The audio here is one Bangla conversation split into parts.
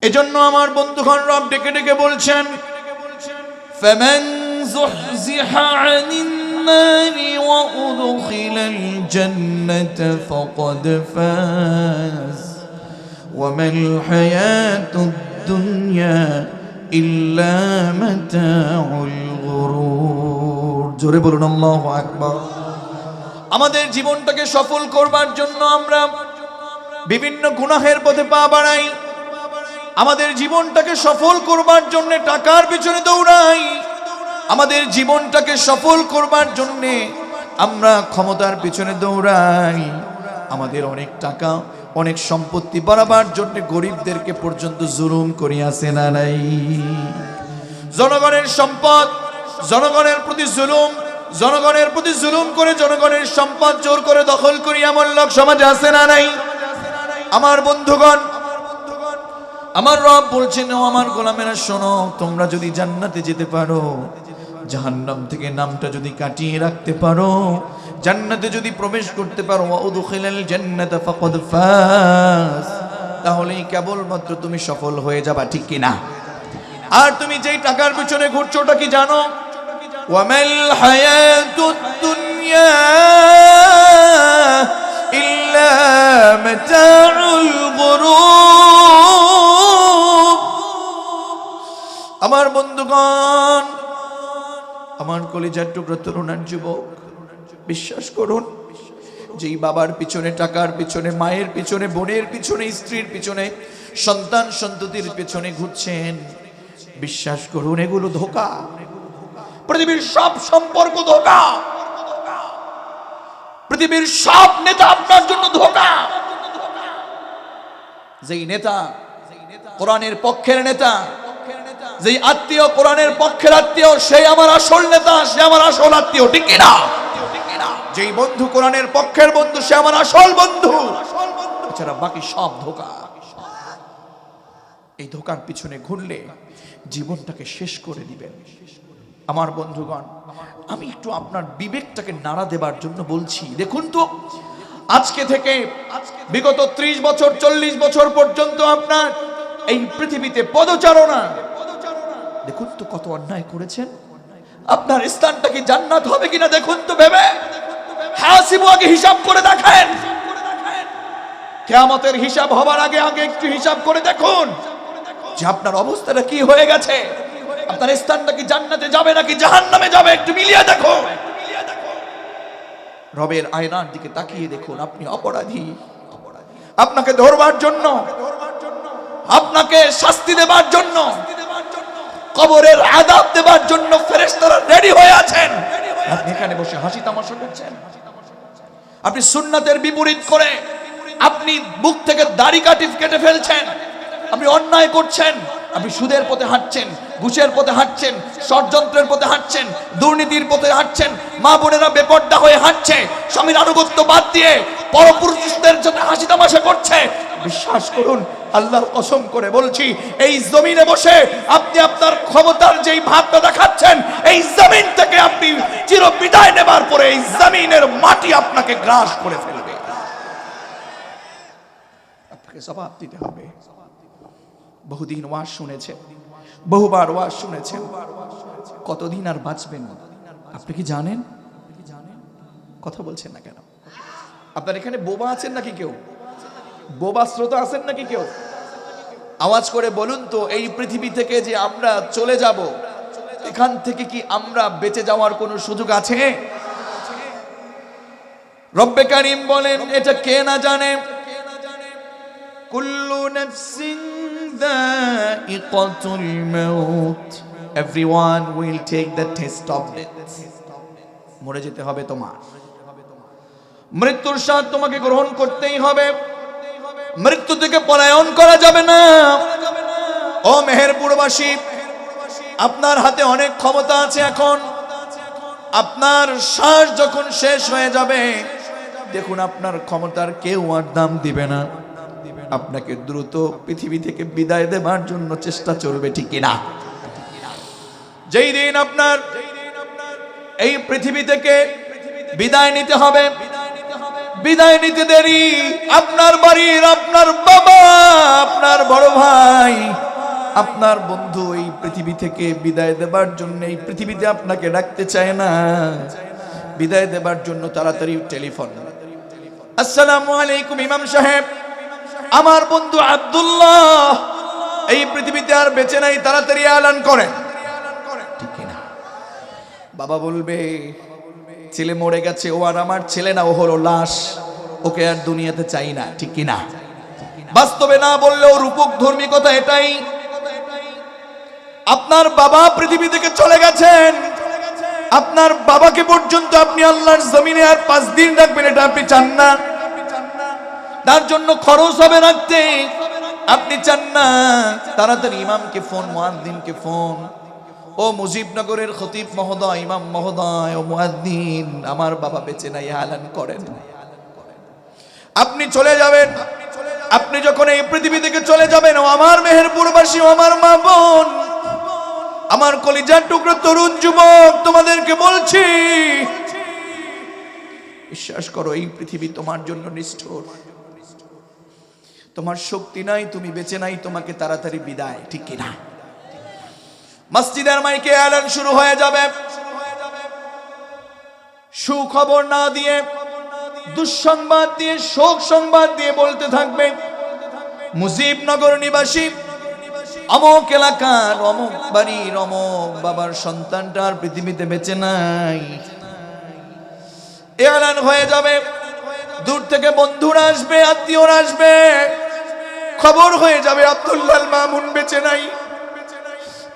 এজন্য আমার বন্ধুগণ রব ডেকে ডেকে বলছেন, ফামান যুহজিহা আনিন নারি ওয়া উদখিলাল জান্নাতা ফাকাদ ফাজ ওয়া মাল হায়াতুদ দুনিয়া ইল্লা মাতাউল গুরুর। জোরে বলুন আল্লাহু আকবার। আমাদের জীবনটাকে সফল করবার জন্য আমরা বিভিন্ন গুনাহের পথে পা বাড়াই, আমাদের জীবনটাকে সফল করবার জন্য টাকার পিছনে দৌড়াই, আমাদের জীবনটাকে সফল করবার জন্য আমরা ক্ষমতার পিছনে দৌড়াই, আমাদের অনেক টাকা অনেক সম্পত্তি বাড়াবার জন্য গরিবদেরকে পর্যন্ত জুলুম করি আছে না নাই? জনগণের সম্পদ, জনগণের প্রতি জুলুম, জনগণের প্রতি জুলুম করে জনগণের সম্পদ জোর করে দখল করি এমন লোক সমাজে আছে না নাই? আমার বন্ধুগণ, আমার রব বলছেন, ও আমার গোলামেরা শোনো, তোমরা যদি জান্নাতে যেতে পারো, জাহান্নাম থেকে নামটা যদি কাটিয়ে রাখতে পারো, জান্নাতে যদি প্রবেশ করতে পারো, ওয়াউদখিলাল জান্নাতা ফাকাদ ফাজ, তাহলেই কেবলমাত্র তুমি সফল হয়ে যাবা, ঠিক কি না? আর তুমি যেই টাকার পিছনে ঘুরছো ওটা কি জানো? ওয়ামাল হায়াতুদ দুনিয়া ইল্লা মাতাউল গুরুর। আমার বন্ধুগণ, আমার কলিজার টুকরা তরুণার যুবক, বিশ্বাস করুন, যেই বাবার পিছনে, টাকার পিছনে, মায়ের পিছনে, বোনের পিছনে, স্ত্রীর পিছনে, সন্তান সন্ততির পিছনে ঘুরছেন, বিশ্বাস করুন এগুলো ধোঁকা। পৃথিবীর সব সম্পর্ক ধোঁকা, পৃথিবীর সব নেতা আপনার জন্য ধোঁকা। যেই নেতা কোরআনের পক্ষের নেতা, যেই আত্মীয় কোরআনের পক্ষের আত্মীয়, সেই আমার আসল নেতা, সে আমার আসল আত্মীয়, ঠিক কিনা? যেই বন্ধু কোরআনের পক্ষের বন্ধু, সে আমার আসল বন্ধু, এছাড়া বাকি সব ধোঁকা। এই ধোঁকার পিছনে ঘুরলে জীবনটাকে শেষ করে দিবেন। আমার বন্ধুগণ, আমি একটু আপনার বিবেকটাকে নাড়া দেবার জন্য বলছি। দেখুন তো, আজকে থেকে বিগত 30 বছর 40 বছর পর্যন্ত আপনার এই পৃথিবীতে পদচারণা, দেখুন তো কত অন্যায় করেছেন। আপনার স্থানটা কি জান্নাত হবে কিনা দেখুন তো ভেবে। হাসিবু, আগে হিসাব করে দেখেন। কিয়ামতের হিসাব হবার আগে আগে একটু হিসাব করে দেখুন যে আপনার অবস্থাটা কি হয়ে গেছে। আপনার স্থানটা কি জান্নাতে যাবে নাকি জাহান্নামে যাবে, একটু মিলিয়ে দেখুন। রবের আয়নার দিকে তাকিয়ে দেখুন, আপনি অপরাধী। আপনাকে ধরবার জন্য, আপনাকে শাস্তি দেবার জন্য, কবরের আযাব দেবার জন্য ফেরেশতারা রেডি হয়ে আছেন। আপনি এখানে বসে হাসি তামাশা করছেন। আপনি সুন্নাতের বিপরীত করে আপনি বুক থেকে দাড়ি কেটে ফেলছেন। আপনি অন্যায় করছেন। আপনি সুদের পথে হাঁটছেন, ঘুষের পথে হাঁটছেন, ষড়যন্ত্রের পথে হাঁটছেন, দুর্নীতির পথে হাঁটছেন। মা বোনেরা বেপর্দা হয়ে হাঁটছে, স্বামীর আনুগত্য বাদ দিয়ে পরপুরুষদের সাথে হাসি তামাশা করছে। বিশ্বাস করুন, আল্লাহর কসম করে বলছি, এই জমিনে বসে আপনি আপনার ক্ষমতার যেই ভাবটা দেখাচ্ছেন, এই জমিন থেকে আপনি চির বিদায় নেবার পরে এই জমিনের মাটি আপনাকে গ্রাস করে ফেলবে। আপনাকে জবাব দিতে হবে। বহুদিন ওয়াজ শুনেছেন, বহুবার ওয়াজ শুনেছেন, কতদিন আর বাঁচবেন আপনি কি জানেন? কথা বলছেন না কেন? আপনার এখানে বোবা আছেন নাকি কেউ? বোবা শ্রোতা আছেন নাকি কেউ? আওয়াজ করে বলুন তো, এই পৃথিবী থেকে যে আমরা চলে যাব, এখান থেকে কি আমরা বেঁচে যাওয়ার কোনো সুযোগ আছে? রব্বে কারীম বলেন, এটা কে না জানে? কুল্লু নাফসিন যায়িকাতুল মাউত, everyone will take the test of death. মরে যেতে হবে তোমার, মৃত্যুর স্বাদ তোমাকে গ্রহণ করতেই হবে। মৃত্যু থেকে পলায়ন করা যাবে না। ও মেহেরপুরবাসী, আপনার হাতে অনেক ক্ষমতা আছে। এখন আপনার শ্বাস যখন শেষ হয়ে যাবে, দেখুন আপনার ক্ষমতার কেউ আর দাম দিবে না। আপনাকে দ্রুত পৃথিবী থেকে বিদায় দেবার জন্য চেষ্টা চলবে, ঠিক কিনা? যেই দিন আপনার এই পৃথিবী থেকে বিদায় নিতে হবে, বিদায় নিতে দেরি, আপনার বাড়ির আপনার বাবা, আপনার বড় ভাই, আপনার বন্ধু এই পৃথিবী থেকে বিদায় দেবার জন্য এই পৃথিবীতে আপনাকে ডাকতে চায় না, বিদায় দেবার জন্য তাড়াতাড়ি টেলিফোন, আসসালামু আলাইকুম ইমাম সাহেব, আমার বন্ধু আব্দুল্লাহ এই পৃথিবীতে আর বেঁচে নাই, তাড়াতাড়ি এলান করেন। ঠিক না? বাবা বলবে ছেলে মরে গেছে, ও আর আমার ছেলে না, ও হলো লাশ, ওকে আর দুনিয়াতে চাই না। ঠিক কি না? বাস্তবে না বললেও রূপক ধর্মী কথা এটাই। আপনার বাবা পৃথিবী থেকে চলে গেছেন, আপনার বাবাকে পর্যন্ত আপনি আল্লাহর জমিনে আর 5 দিন রাখবেন, এটা আপনি চান না? তার জন্য খরচ হবে রাখতে, আপনি চান না? তাড়াতাড়ি ইমামকে ফোন, মুয়াজ্জিনকে ফোন, ও মুজিবনগরের খতিব মহোদয়, ইমাম মহোদয়, ও মুয়াজ্জিন, আমার বাবা বেঁচে নাই, এলান করেন। আপনি চলে যাবেন। আপনি যখন এই পৃথিবী থেকে চলে যাবেন, ও আমার মেহেরপুরবাসী, ও আমার মা বোন, আমার কলিজার টুকরো তরুণ যুবক, তোমাদেরকে বলছি, বিশ্বাস করো এই পৃথিবী তোমার জন্য নিষ্ঠুর, তোমার শক্তি নাই, তুমি বেঁচে নাই, তোমাকে তাড়াতাড়ি বিদায়। ঠিক কি না? মসজিদের মাইকে এলান শুরু হয়ে যাবে, সুখবর না দিয়ে, দুঃসংবাদ দিয়ে, শোক সংবাদ দিয়ে বলতে থাকবে, মুজিবনগর নিবাসী অমুক এলাকার অমুক বাড়ির অমুক বাবার সন্তানটা আর পৃথিবীতে বেঁচে নাই। এলান হয়ে যাবে, দূর থেকে বন্ধুরা আসবে, আত্মীয়রা আসবে, খবর হয়ে যাবে আব্দুল্লাহ মামুন বেঁচে নাই,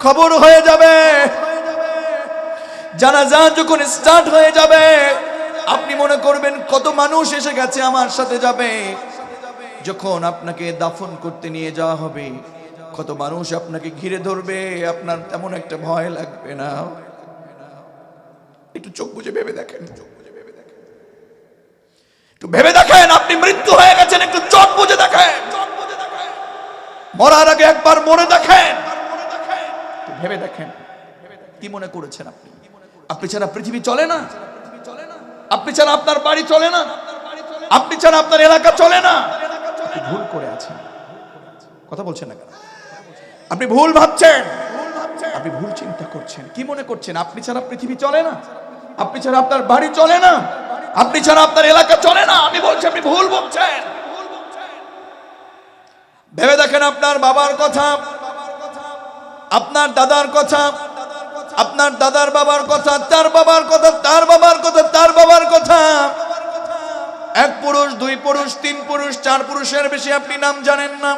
খবর হয়ে যাবে। জানাজা যখন স্টার্ট হয়ে যাবে, আপনি মনে করবেন কত মানুষ এসে গেছে, আমার সাথে যাবে। যখন আপনাকে দাফন করতে নিয়ে যাওয়া হবে, কত মানুষ আপনাকে ঘিরে ধরবে, আপনার তেমন একটা ভয় লাগবে না। একটু চোখ বুজে ভেবে দেখেন, একটু ভেবে দেখেন, আপনি মৃত্যু হয়ে গেছেন, একটু চোখ বুজে দেখেন, মরার আগে একবার মরে দেখেন, ভেবে দেখেন কি মনে করেছেন আপনি? আপনি ছাড়া পৃথিবী চলে না, আপনি ছাড়া আপনার বাড়ি চলে না, আপনি ছাড়া আপনার এলাকা চলে না। ভুল করে আছেন, কথা বলছেন না কেন? আপনি ভুল ভাবছেন, আপনি ভুল চিন্তা করছেন। কি মনে করছেন আপনি ছাড়া পৃথিবী চলে না, আপনি ছাড়া আপনার বাড়ি চলে না, আপনি ছাড়া আপনার এলাকা চলে না? আমি বলছি আপনি ভুল ভাবছেন। ভেবে দেখেন আপনার বাবার কথা, আপনার দাদার কথা, আপনার দাদার বাবার কথা, তার বাবার কথা, তার বাবার কথা, তার বাবার কথা। 1 পুরুষ, 2 পুরুষ, 3 পুরুষ, 4 পুরুষের বেশি আপনি নাম জানেন না।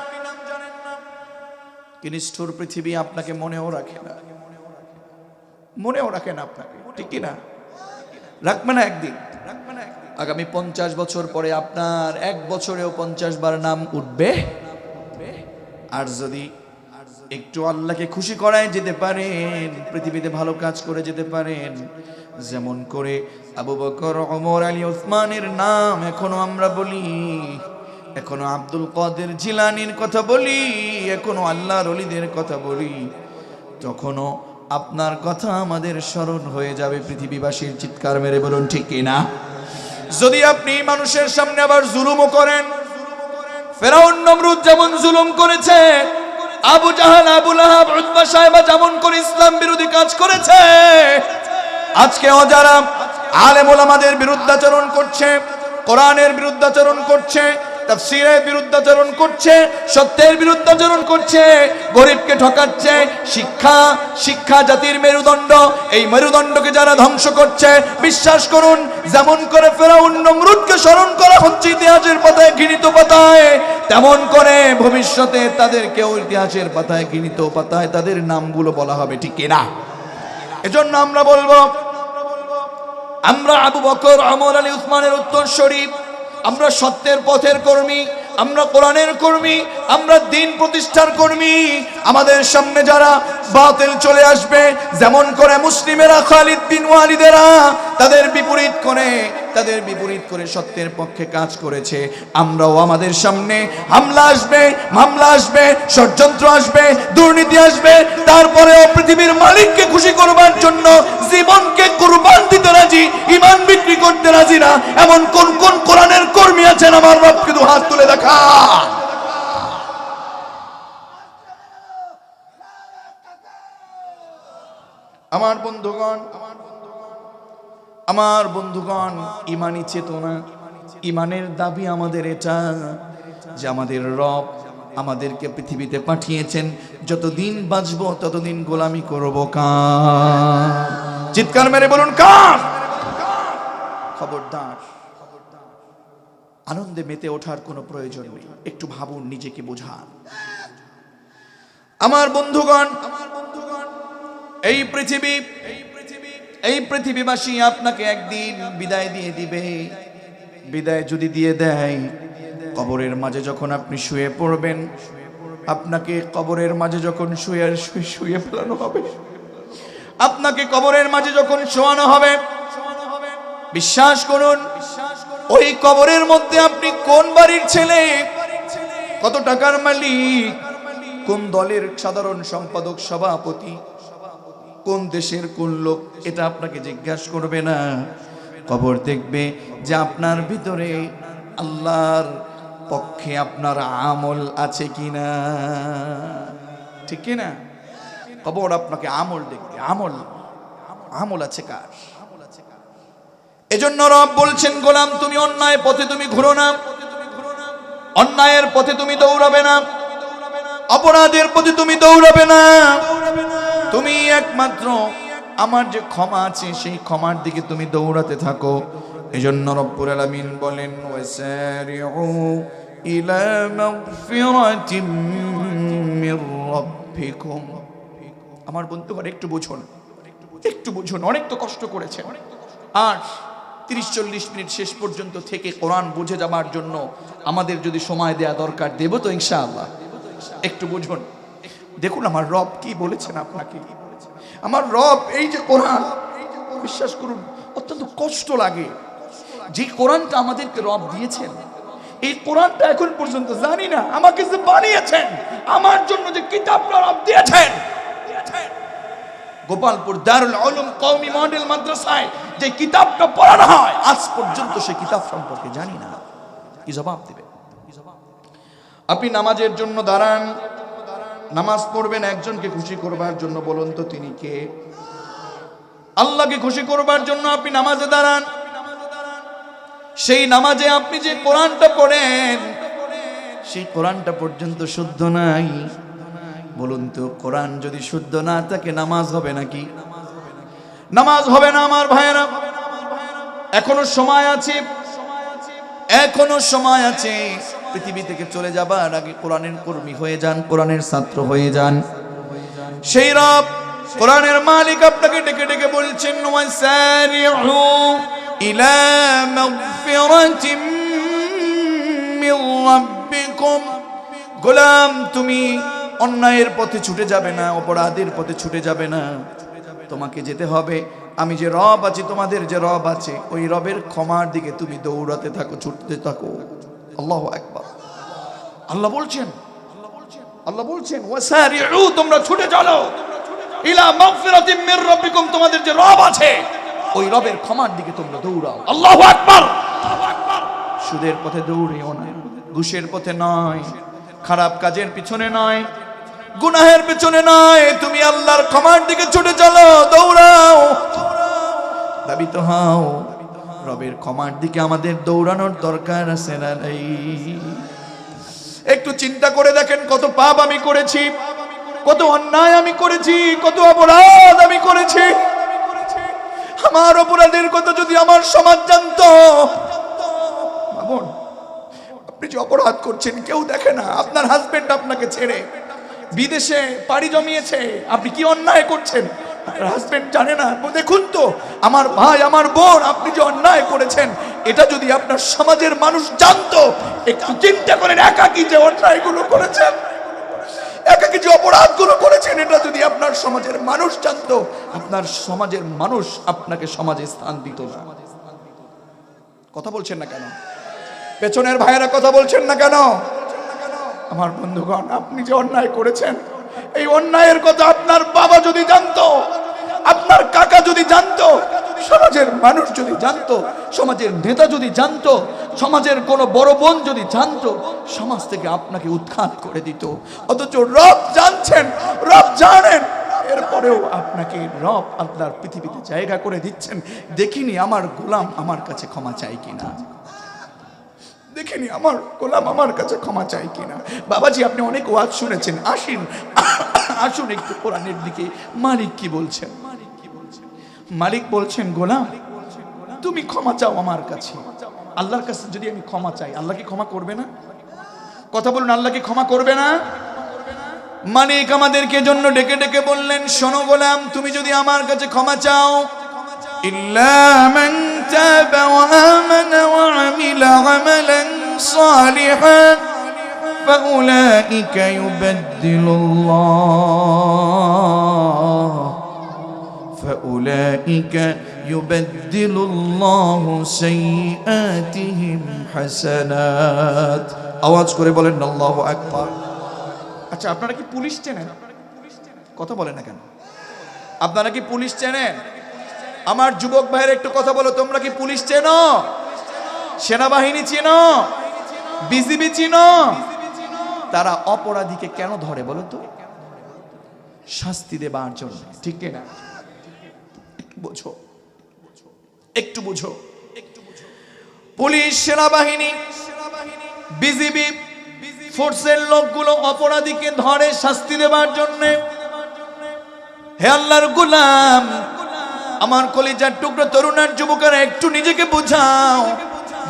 কি নিষ্ঠুর পৃথিবী, আপনাকে মনেও রাখে না, মনেও রাখে না আপনাকে। ঠিক কি না? রাখবে না একদিন, আগামী 50 বছর পরে আপনার 1 বছরেও 50 বার নাম উঠবে। আর যদি একটু আল্লাহকে খুশি করায় যেতে পারেন, পৃথিবীতে ভালো কাজ করে যেতে পারেন, যেমন করে আবু বকর, ওমর, আলী, ওসমানের নাম এখনো আমরা বলি, এখনো আব্দুল কাদের জিলানীর কথা বলি, এখনো আল্লাহর ওলিদের কথা বলি, তখনও আপনার কথা আমাদের স্মরণ হয়ে যাবে। পৃথিবীবাসীর চিৎকার মেরে বলুন ঠিক কিনা? যদি আপনি মানুষের সামনে আবার জুলুমও করেন, ফেরাউন নমরুদ যেমন জুলুম করেছে, আবু জাহাল, আবু লাহাব, উতবা সাহেবা যেমন করে ইসলাম বিরোধী কাজ করেছে, আজকেও যারা আলেম ওলামাদের বিরুদ্ধাচরণ করছে, কোরআনের বিরুদ্ধাচরণ করছে, তাফসীরের বিরুদ্ধাচরণ করছে, সত্যের বিরুদ্ধাচরণ করছে, গরিবকে ঠকাচ্ছে, শিক্ষা জাতির মেরুদণ্ড, এই মেরুদণ্ডকে যারা ধ্বংস করছে, বিশ্বাস করুন যেমন করে ফেরাউন নমরুদকে স্মরণ করা হচ্ছে ইতিহাসের পাতায়, ঘৃণিত পাতায়, তেমন করে ভবিষ্যতে তাদেরকেও ইতিহাসের পাতায়, ঘৃণিত পাতায় তাদের নামগুলো বলা হবে। ঠিক কিনা? এজন্য আমরা বলবো, আমরা আবু বকর, ওমর, আলী, উসমানের উত্তরসূরি, আমরা সত্যের পথের কর্মী, আমরা কোরআনের কর্মী, আমরা দ্বীন প্রতিষ্ঠার কর্মী। আমাদের সামনে যারা বাতিল চলে আসবে, যেমন করে মুসলিমেরা খালিদ বিন ওয়ালিদেরা তাদের বিপরীত করে সত্যের পক্ষে কাজ করেছে। আমরাও আমাদের সামনে মামলা আসবে, ষড়যন্ত্র আসবে, দুর্নীতি আসবে, তারপরেও পৃথিবীর মালিককে খুশি করবার জন্য জীবনকে কুরবান দিতে রাজি, ঈমান বিক্রি করতে রাজি না, এমন কোন কোন কোরআনের কর্মী আছেন? আমার রবকে দু হাত তুলে দেখা। আমার বন্ধুগণ, ঈমানি চেতনা, ঈমানের দাবি আমাদের এটা যে আমাদের রব আমাদেরকে পৃথিবীতে পাঠিয়েছেন, যতদিন বাঁচবো ততদিন গোলামি করব কার? চিৎকার মেরে বলুন কার? খবরদার, আনন্দে মেতে ওঠার কোনো প্রয়োজন নেই। একটু ভাবুন, নিজেকে বোঝান। আমার বন্ধুগণ, এই পৃথিবীবাসী আপনাকে একদিন বিদায় দিয়ে দিবে। বিদায় যদি দিয়ে দেয়, কবরের মাঝে যখন আপনি শুয়ে পড়বেন, আপনাকে কবরের মাঝে যখন শুয়ে ফেলানো হবে, আপনাকে কবরের মাঝে যখন শোয়ানো হবে, বিশ্বাস করুন, ওই কবরের মধ্যে আপনি কোন বাড়ির ছেলে, কত টাকার মালিক, কোন দলের সাধারণ সম্পাদক, সভাপতি, কোন দেশের কোন লোক, এটা আপনাকে জিজ্ঞাসা করবে না। কবর দেখবে যে আপনার ভিতরে আল্লাহর পক্ষে আপনার আমল আছে কিনা। ঠিক কিনা? কবর আপনাকে আমল দেখবে, আমল আছে কার। এজন্য রব বলছেন, গোলাম তুমি অন্যায় পথে তুমি ঘুরো না, অন্যায়ের পথে তুমি দৌড়াবে না, অপরাধের পথে তুমি দৌড়াবে না, তুমি একমাত্র আমার যে ক্ষমা আছে সেই ক্ষমার দিকে তুমি দৌড়াতে থাকো। এজন্য রব্বুল আলামিন বলেন, ওয়াসারিউ ইলা মাগফিরাতিম মির রাব্বিকুম। আমার বন্ধুগণ, একটু বুঝুন, অনেক তো কষ্ট করেছেন, আর 30-40 মিনিট শেষ পর্যন্ত থেকে কোরআন বুঝে যাবার জন্য আমাদের যদি সময় দেয়া দরকার, দেব তো ইনশাআল্লাহ। একটু বুঝুন, দেখুন আমার রব কি বলেছেন আপনাকে। আমার রব, এই যে কোরআন, বিশ্বাস করুন অত্যন্ত কষ্ট লাগে। যে কোরআনটা আমাদেরকে রব দিয়েছেন, এই কোরআনটা এখন পর্যন্ত জানি না আমাকে যে বানিয়েছেন, আমার জন্য যে কিতাবটা রব দিয়েছেন, গোপালপুর দারুল উলুম কওমি মডেল মাদ্রাসায় যে কিতাবটা পড়ানো হয়, আজ পর্যন্ত সেই কিতাব সম্পর্কে জানি না। কি জবাব দিবে? আপনি নামাজের জন্য দাঁড়ান, নামাজ পড়বেন একজনকে খুশি করবার জন্য, বলুন তো তিনি কে? আল্লাহকে খুশি করবার জন্য আপনি নামাজে দাঁড়ান। সেই নামাজে আপনি যে কোরআনটা পড়েন, সেই কোরআনটা পর্যন্ত শুদ্ধ নাই। বলুন তো, কোরআন যদি শুদ্ধ না থাকে নামাজ হবে নাকি? নামাজ হবে না। আমার ভাইয়েরা, এখনো সময় আছে। পৃথিবী থেকে চলে যাবার আগে কোরআনের কর্মী হয়ে যান, কোরআনের ছাত্র হয়ে যান। সেই রব, কোরআনের মালিক আপনাকে ডেকে ডেকে বলছেন, ওয়াসারিউ ইলা মাগফিরাতিম মির রাব্বিকুম। গোলাম, তুমি অন্যায়ের পথে ছুটে যাবে না, অপরাধের পথে ছুটে যাবে না। তোমাকে যেতে হবে, আমি যে রব আছি, তোমাদের যে রব আছে, ওই রবের ক্ষমার দিকে তুমি দৌড়াতে থাকো, ছুটতে থাকো। আল্লাহু আকবার। আল্লাহ বলছেন ওয়াসারিউ, তোমরা ছুটে চলো ইলা মাগফিরাতিম মির রাব্বিকুম, তোমাদের যে রব আছে ওই রবের ক্ষমার দিকে তোমরা দৌড়াও। আল্লাহু আকবার। সুদের পথে দৌড়িও না, ঘুষের পথে নয়, খারাপ কাজের পিছনে নয়, গুনাহের পিছনে নয়, তুমি আল্লাহর ক্ষমার দিকে ছুটে চলো, দৌড়াও, দাবিত হও। রবের ক্ষমার দিকে আমাদের দৌড়ানোর দরকার আছে না নাই? একটু চিন্তা করে দেখেন, কত পাপ আমি করেছি, কত অন্যায় আমি করেছি, কত অপরাধ আমি করেছি। আমার অপরাধের কথা যদি আমার সমাজ জানতো। আপনি যে অপরাধ করছেন কেউ দেখে না। আপনার হাজবেন্ড আপনাকে ছেড়ে বিদেশে পাড়ি জমিয়েছে, আপনি কি অন্যায় করছেন আপনার হাজবেন্ড জানে না। দেখুন তো আমার ভাই, আমার বোন, আপনি যে অন্যায় করেছেন, এটা যদি আপনার সমাজের মানুষ জানতো। একটু চিন্তা করেন, একাকী যে অন্যায়গুলো করেছেন, একাকী যে অপরাধগুলো করেছেন, এটা যদি আপনার সমাজের মানুষ জানতো, আপনার সমাজের মানুষ আপনাকে সমাজে স্থান দিত না। কথা বলছেন না কেন? পেছনের ভাইয়েরা কথা বলছেন না কেন? আমার বন্ধুগণ, আপনি যে অন্যায় করেছেন, এই অন্যায়ের কথা আপনার বাবা যদি জানতো, আপনার কাকা যদি জানতো, সমাজের মানুষ যদি জানতো, সমাজের নেতা যদি জানতো, সমাজের কোনো বড় বোন যদি জানতো, সমাজ থেকে আপনাকে উৎখাত করে দিত। অথচ রব জানছেন, রব জানেন, এরপরেও আপনাকে রব আপনার পৃথিবীতে জায়গা করে দিচ্ছেন। দেখিনি আমার গোলাম আমার কাছে ক্ষমা চাই কিনা, দেখিনি আমার গোলাম আমার কাছে ক্ষমা চাই কিনা। বাবাজি, আপনি অনেক ওয়াজ শুনেছেন, আসুন একটু কোরআনের দিকে। মালিক কি বলছেন? মালিক বলছেন, গোলাম তুমি ক্ষমা চাও আমার কাছে। আল্লাহর কাছে যদি আমি ক্ষমা চাই, আল্লাহ কি ক্ষমা করবে না? কথা বলুন, আল্লাহ কি ক্ষমা করবে না? মালিক আমাদেরকে জন্য ডেকে ডেকে বললেন, শোনো গোলাম, তুমি যদি আমার কাছে ক্ষমা চাও, ইল্লা মান তাবা ওয়া আমানা ওয়া আমিলা আমালান সালিহান ফাউলাইকা ইউবাদদিলুল্লাহু সাইয়্যাতিহিম হাসানাত। আওয়াজ করে বলেন আল্লাহু আকবার। আচ্ছা, আপনারা কি পুলিশ চেনেন? কথা বলেন না কেন? আপনারা কি পুলিশ চেনেন? আমার যুবক ভাইয়ের একটু কথা বলো, তোমরা কি পুলিশ চেনো? সেনাবাহিনী চেনো? বিজিবি চেনো? তারা অপরাধীকে কেন ধরে বলো তো? শাস্তি দেবার জন্য, ঠিক না? বুঝো, একটু বুঝো। পুলিশ, সেনাবাহিনী, বিজিবি ফোর্সের লোকগুলো অপরাধীকে ধরে শাস্তি দেবার জন্য। হে আল্লাহর গোলাম, আমার কলিজার টুকরো তরুণার যুবকেরা, একটু নিজেকে বোঝাও।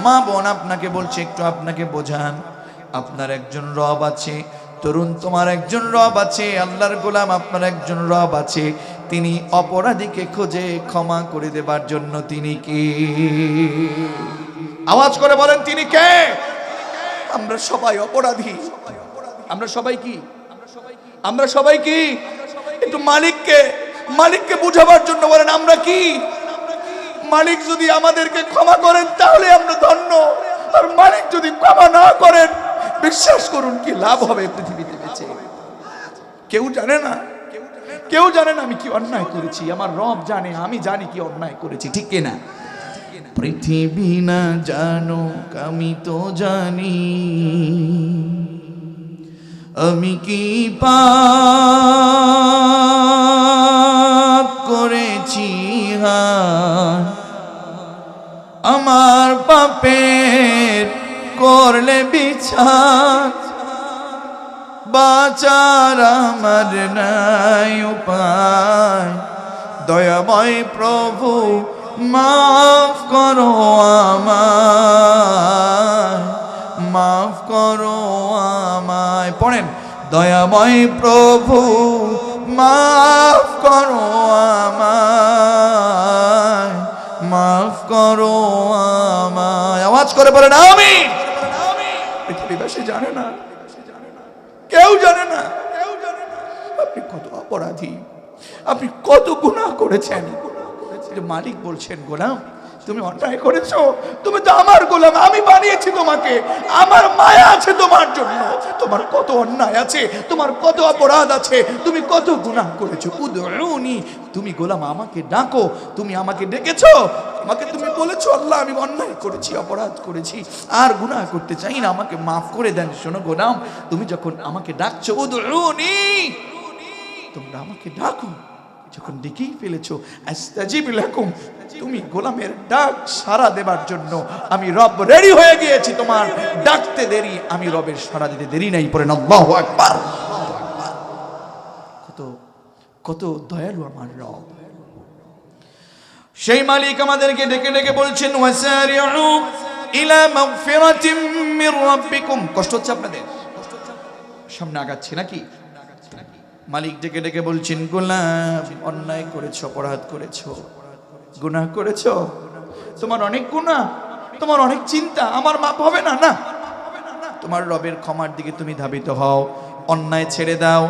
মা বোন আপনাকে বলছে, একটু আপনাকে বোঝান। আপনার একজন রব আছে, তরুণ তোমার একজন রব আছে, আল্লাহর গোলাম আপনার একজন রব আছে। তিনি অপরাধীকে খোঁজে ক্ষমা করে দেবার জন্য। তিনি কে? আওয়াজ করে বলেন, তিনি কে? আমরা সবাই অপরাধী। আমরা সবাই কি? আমরা সবাই কি? একটু মালিককে বুঝাবার জন্য বলেন, আমরা কি? মালিক যদি আমাদেরকে ক্ষমা করেন তাহলে আমরা ধন্য, আর মালিক যদি ক্ষমা না করেন, বিশ্বাস করুন কি লাভ হবে পৃথিবীতে বেঁচে? কেউ জানে না, কেউ জানে না আমি কি অন্যায় করেছি। আমার রব জানে, আমি জানি কি অন্যায় করেছি, ঠিক কিনা? পৃথিবী না জানো আমি তো জানি, আমি কি পাপ করেছি। আমার পাপের করলে বিচার, বাঁচার আমার নাই উপায়। দয়াময় প্রভু মাফ করো আমায়, মাফ করো আমায়। পড়েন, দয়াময় প্রভু মাফ করো আমায়, মাফ করো আমায়। আওয়াজ করে বলেন আমিন। পৃথিবীবাসী জানে না, কেউ জানে না, আপনি কত অপরাধী, আপনি কত গুনাহ করেছেন। মালিক বলছেন, গোলাম তুমি অন্যায় করেছো, তুমি তো আমার গোলাম, আমি বানিয়েছি তোমাকে, আমার মায়া আছে তোমার জন্য। তোমার কত অন্যায় আছে, তোমার কত অপরাধ আছে, তুমি কত গুনাহ করেছো। উদউনি, তুমি গোলাম আমাকে ডাকো। তুমি আমাকে ডেকেছো, আমাকে তুমি বলেছো, আল্লাহ আমি অন্যায় করেছি, অপরাধ করেছি, আর গুনাহ করতে চাই না, আমাকে মাফ করে দেন। শোনো গোলাম, তুমি যখন আমাকে ডাকছো, উদউনি, তোমরা আমাকে ডাকো। যখন ডেকেই ফেলেছো, আস্তাজিব লাকুম, তুমি গোলামের ডাক সাড়া দেবার জন্য আমি রব রেডি হয়ে গিয়েছি। তোমার ডাকতে দেরি, আমি রবের সাড়া দিতে দেরি নাই। পড়েন আল্লাহু আকবার। কত কত দয়ালু আমার রব। সেই মালিক আমাদেরকে ডেকে ডেকে বলছেন, ওয়াসারিউ ইলা মাগফিরাতিম মির রাব্বিকুম। কষ্ট হচ্ছে আপনাদের? সামনে আগাচ্ছি নাকি? মালিক ডেকে ডেকে বলছেন, গোলাম অন্যায় করেছো, অপরাধ করেছো, গুনাহ করেছো, তোমার অনেক গুনাহ, তোমার অনেক চিন্তা, আমার মাপ হবে না। না, তোমার রবের ক্ষমার দিকে তুমি ধাবিত হও। অন্যায় ছেড়ে দাও,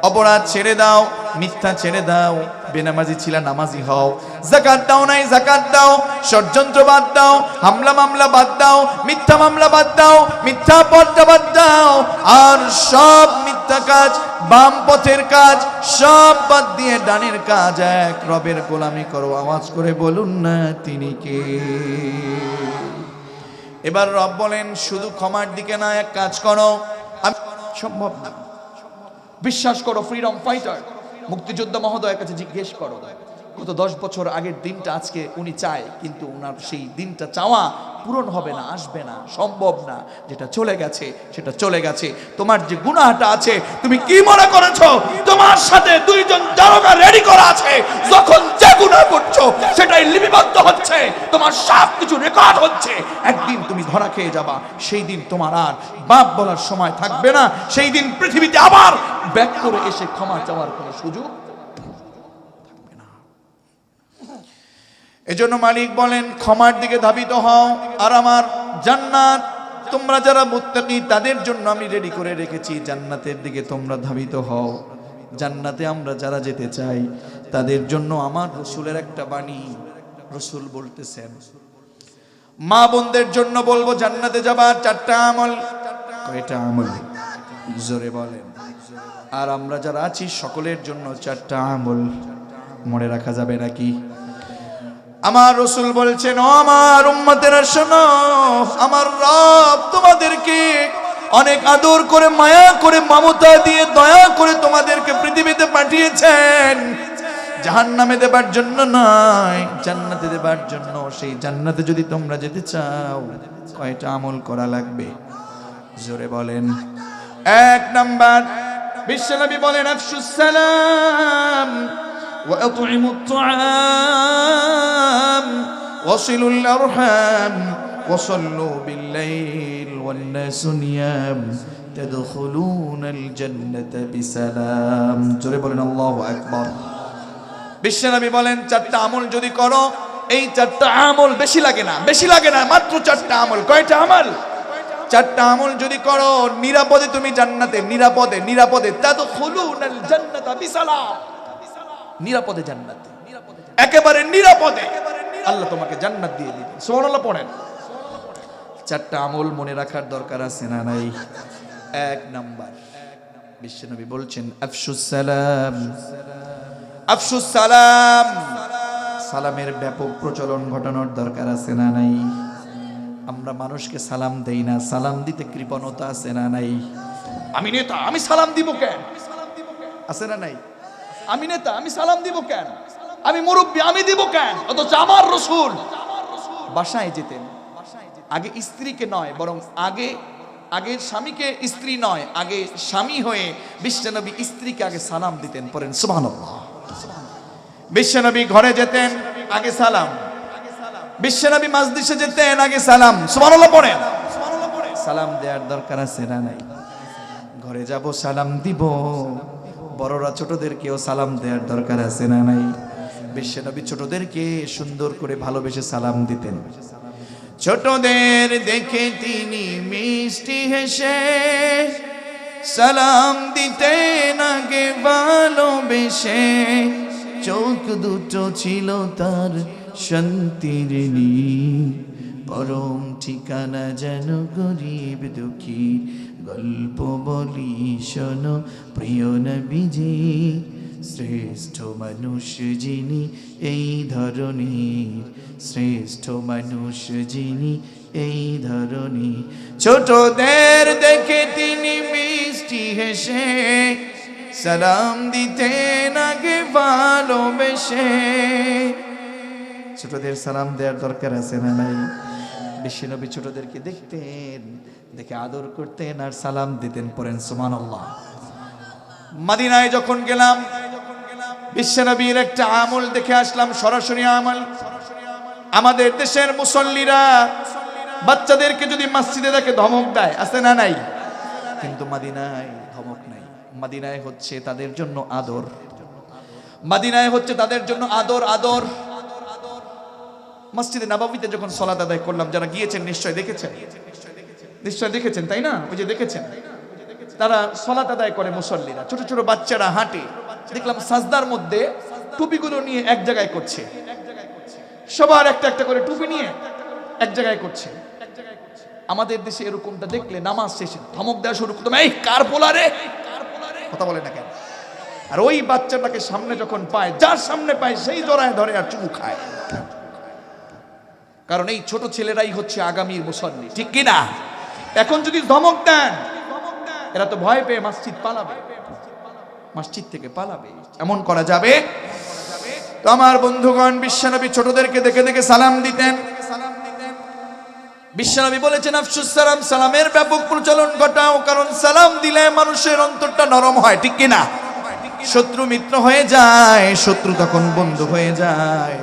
অপরাধ ছেড়ে দাও, মিথ্যা ছেড়ে দাও, বেনামাজি ছিল নামাজি হও, যাকাত দাও নাই যাকাত দাও, ষড়যন্ত্র বাদ দাও, হামলা মামলা বাদ দাও, মিথ্যা মামলা বাদ দাও, মিথ্যা পথটা বাদ দাও, আর সব মিথ্যা কাজ, বাম পথের কাজ সব বাদ দিয়ে ডানের কাজ, এক রবের গোলামি করো। আওয়াজ করে বলুন না তিনি কে? এবার রব বলেন শুধু ক্ষমার দিকে না, এক কাজ করো, সম্ভব না। বিশ্বাস করো, ফ্রিডম ফাইটার মুক্তিযোদ্ধা মহোদয়ের কাছে জিজ্ঞেস করো, গত 10 বছর আগের দিনটা আজকে উনি চায়, কিন্তু উনার সেই দিনটা চাওয়া পূরণ হবে না, আসবে না, সম্ভব না। যেটা চলে গেছে সেটা চলে গেছে। তোমার যে গুনাহটা আছে, তুমি কি মনে করেছো তোমার সাথে 2 জন দারোগা রেডি করা আছে? যখন যে গুনাহ করছো সেটাই লিপিবদ্ধ হচ্ছে, তোমার সব কিছু রেকর্ড হচ্ছে। একদিন তুমি ধরা খেয়ে যাবা, সেই দিন তোমার আর বাপ বলার সময় থাকবে না। সেই দিন পৃথিবীতে আবার ব্যাক করে এসে ক্ষমা চাওয়ার কোনো সুযোগ। এজন্য মালিক বলেন ক্ষমার দিকে ধাবিত হও, আর আমার জান্নাত তোমরা যারা মুত্তাকি তাদের জন্য আমি রেডি করে রেখেছি, জান্নাতের দিকে তোমরা ধাবিত হও। জান্নাতে আমরা যারা যেতে চাই তাদের জন্য আমার রাসূলের একটা বাণী, রাসূল বলতেছেন মা বোনদের জন্য বলবো জান্নাতে যাবার 4টা আমল। কয়টা আমল? জোরে বলেন। আর আমরা যারা আছি সকলের জন্য 4টা আমল। মনে রাখা যাবে নাকি? আমার রাসূল বলছেন, ও আমার উম্মতেরা শোনো, আমার রব তোমাদেরকে অনেক আদর করে, মায়া করে, মমতা দিয়ে, দয়া করে তোমাদেরকে পৃথিবীতে পাঠিয়েছেন জাহান্নামে দেবার জন্য নয়, জান্নাতে দেবার জন্য। সেই জান্নাতে যদি তোমরা যেতে চাও কয়টা আমল করা লাগবে? জোরে বলেন। 1 নাম্বার, বিশ্বনবী বলেন আফশুস সালাম وأطعموا الطعام وصلوا الأرحام وصلوا بالليل والناس نيام تدخلون الجنة بسلام। জোরে বলেন আল্লাহু আকবার। বিশ্বনবী বলেন 4টা আমল যদি করো, এই 4টা আমল বেশি লাগে না, বেশি লাগে না, মাত্র 4টা আমল। কয়টা আমল? 4টা আমল যদি করো, নিরাপদে তুমি জান্নাতে, নিরাপদে, নিরাপদে তাদখুলুনাল জান্নাতা বিসালাম। নিরাপদে জান্নাত, একেবারে নিরাপদে আল্লাহ তোমাকে জান্নাত দিয়ে দিবেন। সুবহানাল্লাহ পড়েন। 4টা আমল মনে রাখার দরকার আছে না নাই? 1 নাম্বার, বিশ্বনবী বলছেন আফশুস সালাম। আফশুস সালাম, সালামের ব্যাপক প্রচলন ঘটানোর দরকার আছে না নাই? আমরা মানুষকে সালাম দেই না, সালাম দিতে কৃপণতা আছে না নাই? আমি নেতা, আমি সালাম দিব কেন? আছে না নাই? আমি নেতা, আমি সালাম দিব কেন? আমি মুরব্বী, আমি দিব কেন? অথচ আমার রাসূল বাসায় যেতেন, আগে স্ত্রীকে নয়, বরং আগে স্বামীকে, স্ত্রী নয়, আগে স্বামী হয়ে বিশ্বনবী স্ত্রীকে আগে সালাম দিতেন। পড়েন সুবহানাল্লাহ। বিশ্বনবী ঘরে যেতেন, আগে সালাম। বিশ্বনবী মজলিসে যেতেন, আগে সালাম। সুবহানাল্লাহ পড়েন। সালাম দেওয়ার দরকার আছে না নাই? ঘরে যাব সালাম দিব, বড়রা ছোটদেরকেও সালাম দেওয়ার দরকার আছে না নাই? বিশ্বনবী ছোটদেরকে সুন্দর করে ভালোবেসে সালাম দিতেন। ছোটদের দেখে তিনি মিষ্টি হেসে সালাম দিতেন আগে ভালোবেসে। চোখ দুটো ছিল তার শান্তির নীড়, পরম ঠিকানা যেন গরিব দুঃখী। গল্প বলি শোনো প্রিয় নবীজি, শ্রেষ্ঠ মানুষ যিনি এই ধরনের, শ্রেষ্ঠ মানুষ যিনি এই ধরনের। ছোটদের দেখে তিনি মিষ্টি হেসে সালাম দিতেন আগে ভালোবেসে। ছোটদের সালাম দেওয়ার দরকার আছে না নাই? বিশ্বনবী ছোটদেরকে দেখতেন, দেখে আদর করতেন আর সালাম দিতেন। পড়েন সুবহানাল্লাহ। মদিনায় যখন গেলাম, বিশ্বনবীর একটা আমল দেখে আসলাম, সরাসরি আমল। আমাদের দেশের মুসল্লিরা বাচ্চাদেরকে যদি মসজিদে দেখে ধমক দেয়, আছে না নাই? কিন্তু মদিনায় ধমক নাই। মদিনায় হচ্ছে তাদের জন্য আদর, মদিনায় হচ্ছে তাদের জন্য আদর। আদর মসজিদে নববীতে যখন সালাত আদায় করলাম, যারা গিয়েছেন নিশ্চয় দেখেছেন, নিশ্চয় দেখেছেন, তাই না? ওই যে দেখেছেন, তারা সালাত আদায় করে মুসল্লিরা, ছোট ছোট বাচ্চারা হাঁটে, দেখলাম সাজদার মধ্যে টুপিগুলো নিয়ে এক জায়গায় করছে, সবার একটা একটা করে টুপি নিয়ে এক জায়গায় করছে। আমাদের দেশে এরকমটা দেখলে নামাজ শেষে ধমক দেওয়া শুরু করতাম, এই কার পোলা রে, কথা বলে না কেন? আর ওই বাচ্চাটাকে সামনে যখন পায়, যার সামনে পায় সেই জড়ায় ধরে আর চুমু খায়। কারণ এই ছোট ছেলেরাই হচ্ছে আগামীর মুসল্লি, ঠিক কিনা? এখন যদি ধমক দেন, এরা তো ভয় পেয়ে মসজিদ পালাবে, মসজিদ থেকে পালাবে। এমন করা যাবে? তো আমার বন্ধুগণ, বিশ্বনবী ছোটদেরকে দেখে দেখে সালাম দিতেন। বিশ্বনবী বলেছেন, আফসুস সালাম, সালামের ব্যাপক প্রচলন ঘটাও, কারণ সালাম দিলে মানুষের অন্তরটা নরম হয়, ঠিক কিনা? শত্রু মিত্র হয়ে যায়, শত্রু তখন বন্ধু হয়ে যায়।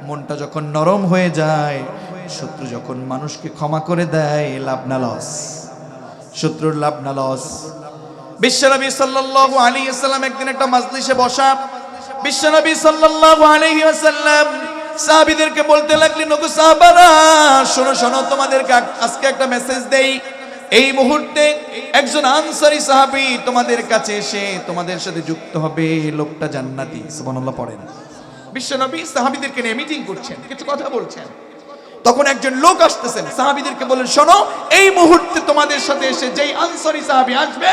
মনটা যখন নরম হয়ে যায়, শত্রু যখন মানুষকে ক্ষমা করে দেয়, লাভ না লস, শত্রুর লাভ না লস। বিশ্বনবী সাল্লাল্লাহু আলাইহি ওয়াসাল্লাম একদিন একটা মাজলিসে বসা, বিশ্বনবী সাল্লাল্লাহু আলাইহি ওয়াসাল্লাম সাহাবীদেরকে বলতে লাগলেন, ওগো সাহাবারা, শোনো শোনো, তোমাদেরকে আজকে একটা মেসেজ দেই। এই মুহূর্তে একজন আনসারী সাহাবী তোমাদের কাছে এসে তোমাদের সাথে যুক্ত হবে, লোকটা জান্নাতি। সুবহানাল্লাহ পড়েন। বিশ্বনবী সাহাবীদেরকে নিয়ে মিটিং করছেন, কিছু কথা বলছেন, তখন একজন লোক আসতেছেন, সাহাবীদেরকে বলেন, শোনো, এই মুহূর্তে তোমাদের সাথে এসে যেই আনসারী সাহাবী আসবে,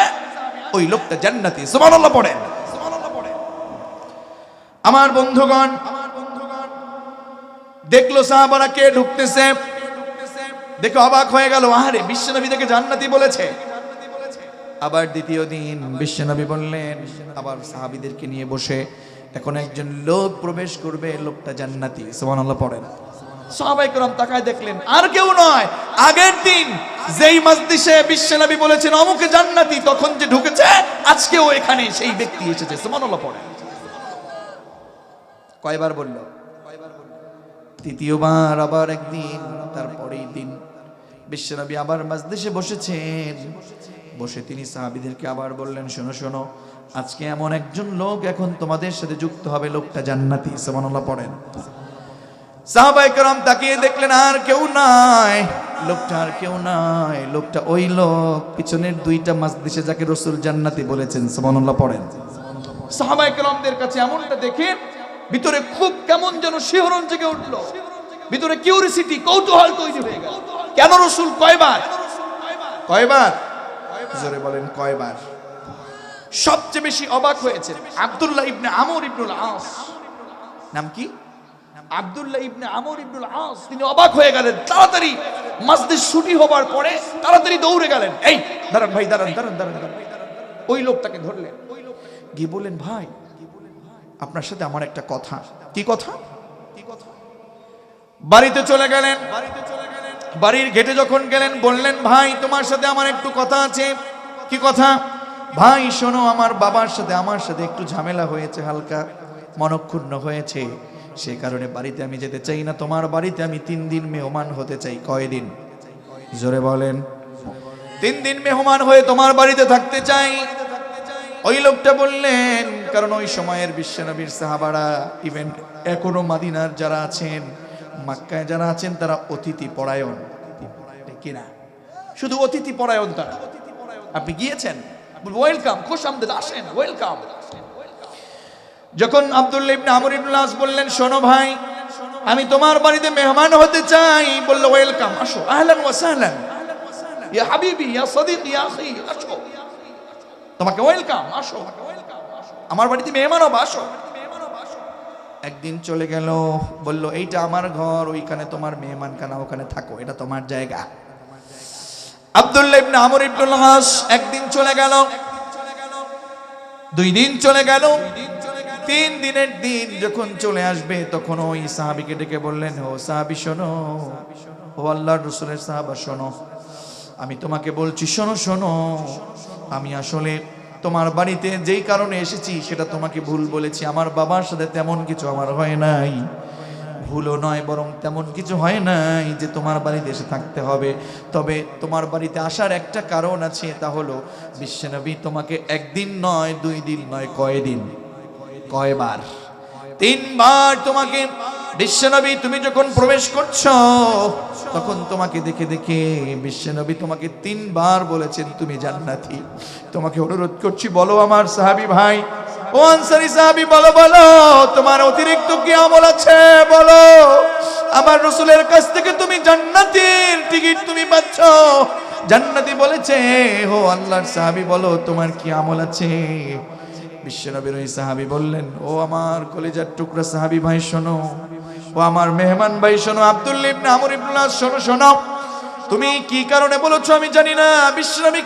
ওই লোকটা জান্নাতি। সুবহানাল্লাহ পড়েন। আমার বন্ধুগণ, দেখলো সাহাবারা কে ঢুকতেছে, দেখে অবাক হয়ে গেল, আরে বিশ্বনবী থেকে জান্নাতি বলেছে। আবার দ্বিতীয় দিন বিশ্বনবী বললেন, আবার সাহাবীদেরকে নিয়ে বসে, এখন একজন লোক প্রবেশ করবে, লোকটা জান্নাতি। সুবহানাল্লাহ পড়েন। সাহাবায়ে কেরাম তাকায় দেখলেন, আর কেউ নয়, আগের দিন যেই মজলিসে বিশ্বনবী বলেছেন অমুকে জান্নাতি, তখন যে ঢুকেছে, আজকেও এখানে সেই ব্যক্তি এসেছে। সুবহানাল্লাহ পড়েন। কয়বার বলল? তৃতীয়বার। আবার একদিন, তারপরেই দিন বিশ্বনবী আবার মজলিসে বসেছেন, বসে তিনি সাহাবীদেরকে আবার বললেন, শোনো শোনো, আজকে এমন একজন লোক এখন তোমাদের সাথে যুক্ত হবে, লোকটা জান্নাতি। সুবহানাল্লাহ পড়েন। সাহাবায়ে কেরাম তাকিয়ে দেখলেন, আর কেউ নাই, লোকটা আর কেউ নাই, লোকটা ওই লোক পিছনের দুইটা মজলিসে যাকে রাসূল জান্নাতি বলেছেন। সুবহানাল্লাহ পড়েন। সাহাবায়ে কেরামদের কাছে এমনটা দেখে ভিতরে খুব কেমন যেন শিহরণ জেগে উঠলো, ভিতরে কিউরিসিটি, কৌতূহল তৈরি হয়ে গেল। কেন রাসূল কয়বার? কয়বার? জোরে বলেন, কয়বার? সবচেয়ে বেশি অবাক হয়েছে আব্দুল্লাহ ইবনে আমর ইবনুল আস। নাম কি? আব্দুল্লাহ ইবনে আমর ইবনুল আস। তিনি অবাক হয়ে গেলেন, তাড়াতাড়ি মসজিদ ছুটি হবার পরে তাড়াতাড়ি দৌড়ে গেলেন, এই দাঁড়ান ভাই, দাঁড়ান দাঁড়ান দাঁড়ান। ওই লোকটাকে ধরলেন, গিয়ে বললেন, ভাই আপনার সাথে আমার একটা কথা। কি কথা? বাড়িতে চলে গেলেন, বাড়ির গেটে যখন গেলেন বললেন, ভাই তোমার সাথে আমার একটু কথা আছে। কি কথা? ভাই শোনো, আমার বাবার সাথে আমার সাথে একটু ঝামেলা হয়েছে, হালকা মনক্ষুণ্ণ হয়েছে, সে কারণে বাড়িতে আমি যেতে চাই না, তোমার বাড়িতে আমি 3 দিন মেহমান হতে চাই। কয়দিন? জোরে বলেন। 3 দিন মেহমান হয়ে তোমার বাড়িতে থাকতে চাই। ওই লোকটা বললেন, কারণ ওই সময়ের বিশ্বনবীর সাহাবারা, ইভেন এখনো মদিনার যারা আছেন, মক্কায় যারা আছেন, তারা অতিথি পরায়ণ, ঠিক কিনা? শুধু অতিথি পরায়ণ তারা। আপনি গিয়েছেন, ওয়েলকাম, খুশ আমদেদ, আসেন, ওয়েলকাম। যখন আব্দুল্লাহ ইবনে আমর ইবনুল আস বললেন, শোনো ভাই, আমি তোমার বাড়িতে মেহমান হতে চাই, বলল, ওয়েলকাম, আসো, আহলান ওয়া সাহলান, ইয়া হাবিবি, ইয়া সাদিক, ইয়া আখি, আসো, তোমাকে ওয়েলকাম, আসো, আমার বাড়িতে মেহমান হবে, আসো। একদিন চলে গেল, বলল, এইটা আমার ঘর, ওইখানে তোমার মেহমানখানা, ওখানে থাকো, এটা তোমার জায়গা। আব্দুল্লাহ ইবনে আমর ইবনুল আস একদিন চলে গেল, 2 দিন চলে গেল, 3 দিনের দিন যখন চলে আসবে, তখন ওই সাহাবীকে ডেকে বললেন, ও সাহাবী শোনো, ও আল্লাহর রাসূলের সাহাবা শোনো, আমি তোমাকে বলছি, শোনো শোনো, আমি আসলে তোমার বাড়িতে যেই কারণে এসেছি সেটা তোমাকে ভুল বলেছি। আমার বাবার সাথে তেমন কিছু আমার হয় নাই, ভুলও নয়, বরং তেমন কিছু হয় নাই যে তোমার বাড়িতে এসে থাকতে হবে। তবে তোমার বাড়িতে আসার একটা কারণ আছে, তা হলো বিশ্বনবী তোমাকে 1 দিন নয়, 2 দিন নয়, কয়দিন? কয়বার? 3 বার তোমাকে বিশ্বনবী তুমি যখন প্রবেশ করছো তখন তোমাকে দেখে দেখে বিশ্বনবী তোমাকে 3 বার বলেছেন তুমি জান্নাতি। তোমাকে অনুরোধ করছি বলো আমার সাহাবী ভাই, ও আনসারী সাহাবী, বলো বলো তোমার অতিরিক্ত কি আমল আছে বলো। আমার রাসূলের কাছ থেকে তুমি জান্নাতের টিকিট তুমি পাচ্ছ। জান্নাতি বলেছে, ও আল্লাহর সাহাবী বলো তোমার কি আমল আছে। বিশ্বনবীর ওই সাহাবী বললেন, ও আমার কলিজার টুকরা সাহাবী ভাই শোনো, ও আমার মেহমান ভাই শোনো, আব্দুল্লাহ ইবনে আমর ইবনে আস শোনো শোনো, তুমি কি কারণে বলেছো আমি জানি না, বিশ্বনবী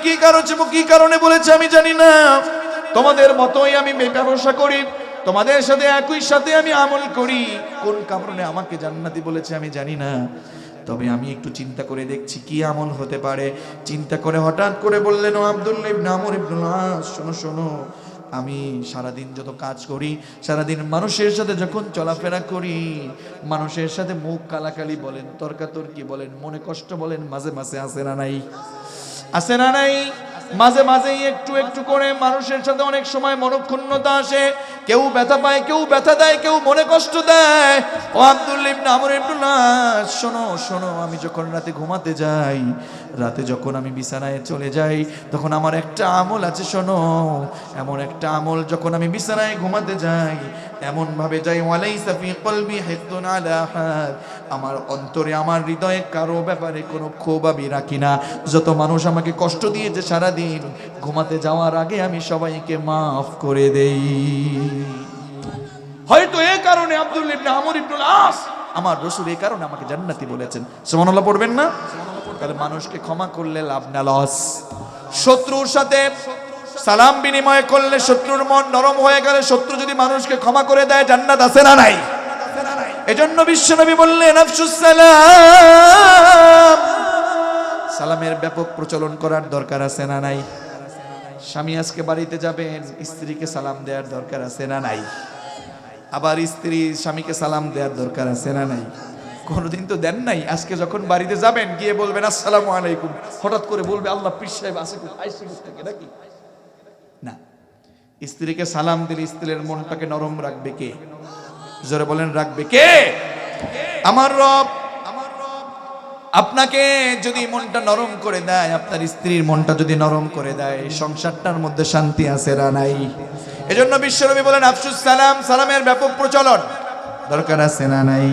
কি কারণে বলেছে আমি জানি না। তোমাদের মতোই আমি ব্যবসা করি, তোমাদের সাথে একই সাথে আমি আমল করি, কোন কারণে আমাকে জান্নাতি বলেছে আমি জানি না, তবে আমি একটু চিন্তা করে দেখছি কি আমল হতে পারে। চিন্তা করে হঠাৎ করে বললেন, ও আব্দুল্লাহ ইবনে আমর ইবনে আস শোনো শোনো, আমি সারাদিন যত কাজ করি, সারাদিন মানুষের সাথে যখন চলাফেরা করি, মানুষের সাথে মুখ কালাকালি বলেন, তর্কাতর্কি বলেন, মনে কষ্ট বলেন, মাঝে মাঝে আসে না নাই, আসে না নাই, মাঝে মাঝেই একটু একটু করে মানুষের সাথে অনেক সময় মনক্ষুণ্ণতা আসে, কেউ ব্যথা পায়, কেউ ব্যথা দেয়, কেউ মনে কষ্ট দেয়। ও আব্দুল্লাহ ইবনে আমর ইবনে আস শোনো শোনো, আমি যখন রাতে ঘুমাতে যাই, রাতে যখন আমি বিছানায় চলে যাই, তখন আমার একটা আমল আছে শোনো, এমন একটা আমল যখন আমি বিছানায় ঘুমাতে যাই এমন ভাবে যাই, ওয়ালাইসা ফি কলবি হিকদুন আলা আহাদ, আমার অন্তরে আমার হৃদয়ে কারো ব্যাপারে কোনো ক্ষোভ আমি রাখি না। যত মানুষ আমাকে কষ্ট দিয়েছে সারাদিন, ঘুমাতে যাওয়ার আগে আমি সবাইকে মাফ করে দেই। হয়তো এই কারণে আব্দুল্লাহ ইবনে আমর ইবনে আস, আমার রাসূল এই কারণে আমাকে জান্নাতি বলেছেন। সুবহানাল্লাহ পড়বেন না? তাহলে মানুষকে ক্ষমা করলে লাভ না লস। শত্রুর সাথে সালাম বিনিময় করলে শত্রুর মন নরম হয়ে গেলে, শত্রু যদি মানুষকে ক্ষমা করে দেয় জান্নাত আছে না নাই? এজন্য বিশ্বনবী বললেন, আফশুস সালাম, সালামের ব্যাপক প্রচলন করার দরকার আছে না নাই? স্বামী আজকে বাড়িতে যাবেন, স্ত্রীকে সালাম দেওয়ার দরকার আছে না নাই? আবার স্ত্রী স্বামীকে সালাম দেওয়ার দরকার আছে না নাই? কোনোদিন তো দেন নাই, আজকে যখন বাড়িতে যাবেন গিয়ে বলবেন আসসালামু আলাইকুম, হঠাৎ করে বলবে আল্লাহ পীর সাহেব আছে থেকে নাকি? না, স্ত্রীকে সালাম দিলে স্ত্রীর মনটাকে নরম রাখবে কে? জোরে বলেন, রাখবে কে? আমার রব। আপনাকে যদি মনটা নরম করে দেয়, আপনার স্ত্রীর মনটা যদি নরম করে দেয়, সংসারটার মধ্যে শান্তি আছে না নাই? এজন্য বিশ্বনবী বলেন, আফশুস সালাম, সালামের ব্যাপক প্রচলন দরকার আছে না নাই?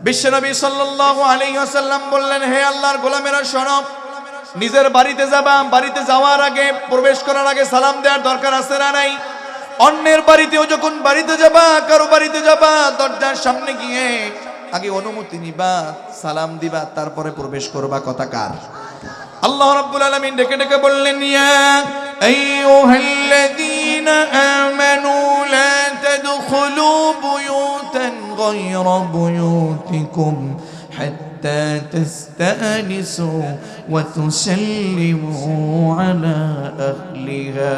বিশ্বনবী সাল্লাল্লাহু আলাইহি ওয়াসাল্লাম বললেন, হে আল্লাহর গোলামেরা শোনো, নিজের বাড়িতে যাবা, বাড়িতে যাওয়ার আগে, প্রবেশ করার আগে সালাম দেওয়ার দরকার আছে না নাই? অন্যের বাড়িতেও যখন বাড়িতে যাবা, কারো বাড়িতে যাবা, দরজার সামনে গিয়ে আগে অনুমতি নিবা, সালাম দিবা, তারপরে প্রবেশ করবা। কথা কার? আল্লাহ রাব্বুল আলামিন ডেকে ডেকে বললেন, ইয়া আইয়ুহাল্লাযীনা আমানু লা তাদখুলু বুয়ুতান গায়রা বুয়ুতিকুম হাত্তা তাস্তানিসু ওয়া তুসাল্লিমু আলা আহলিহা।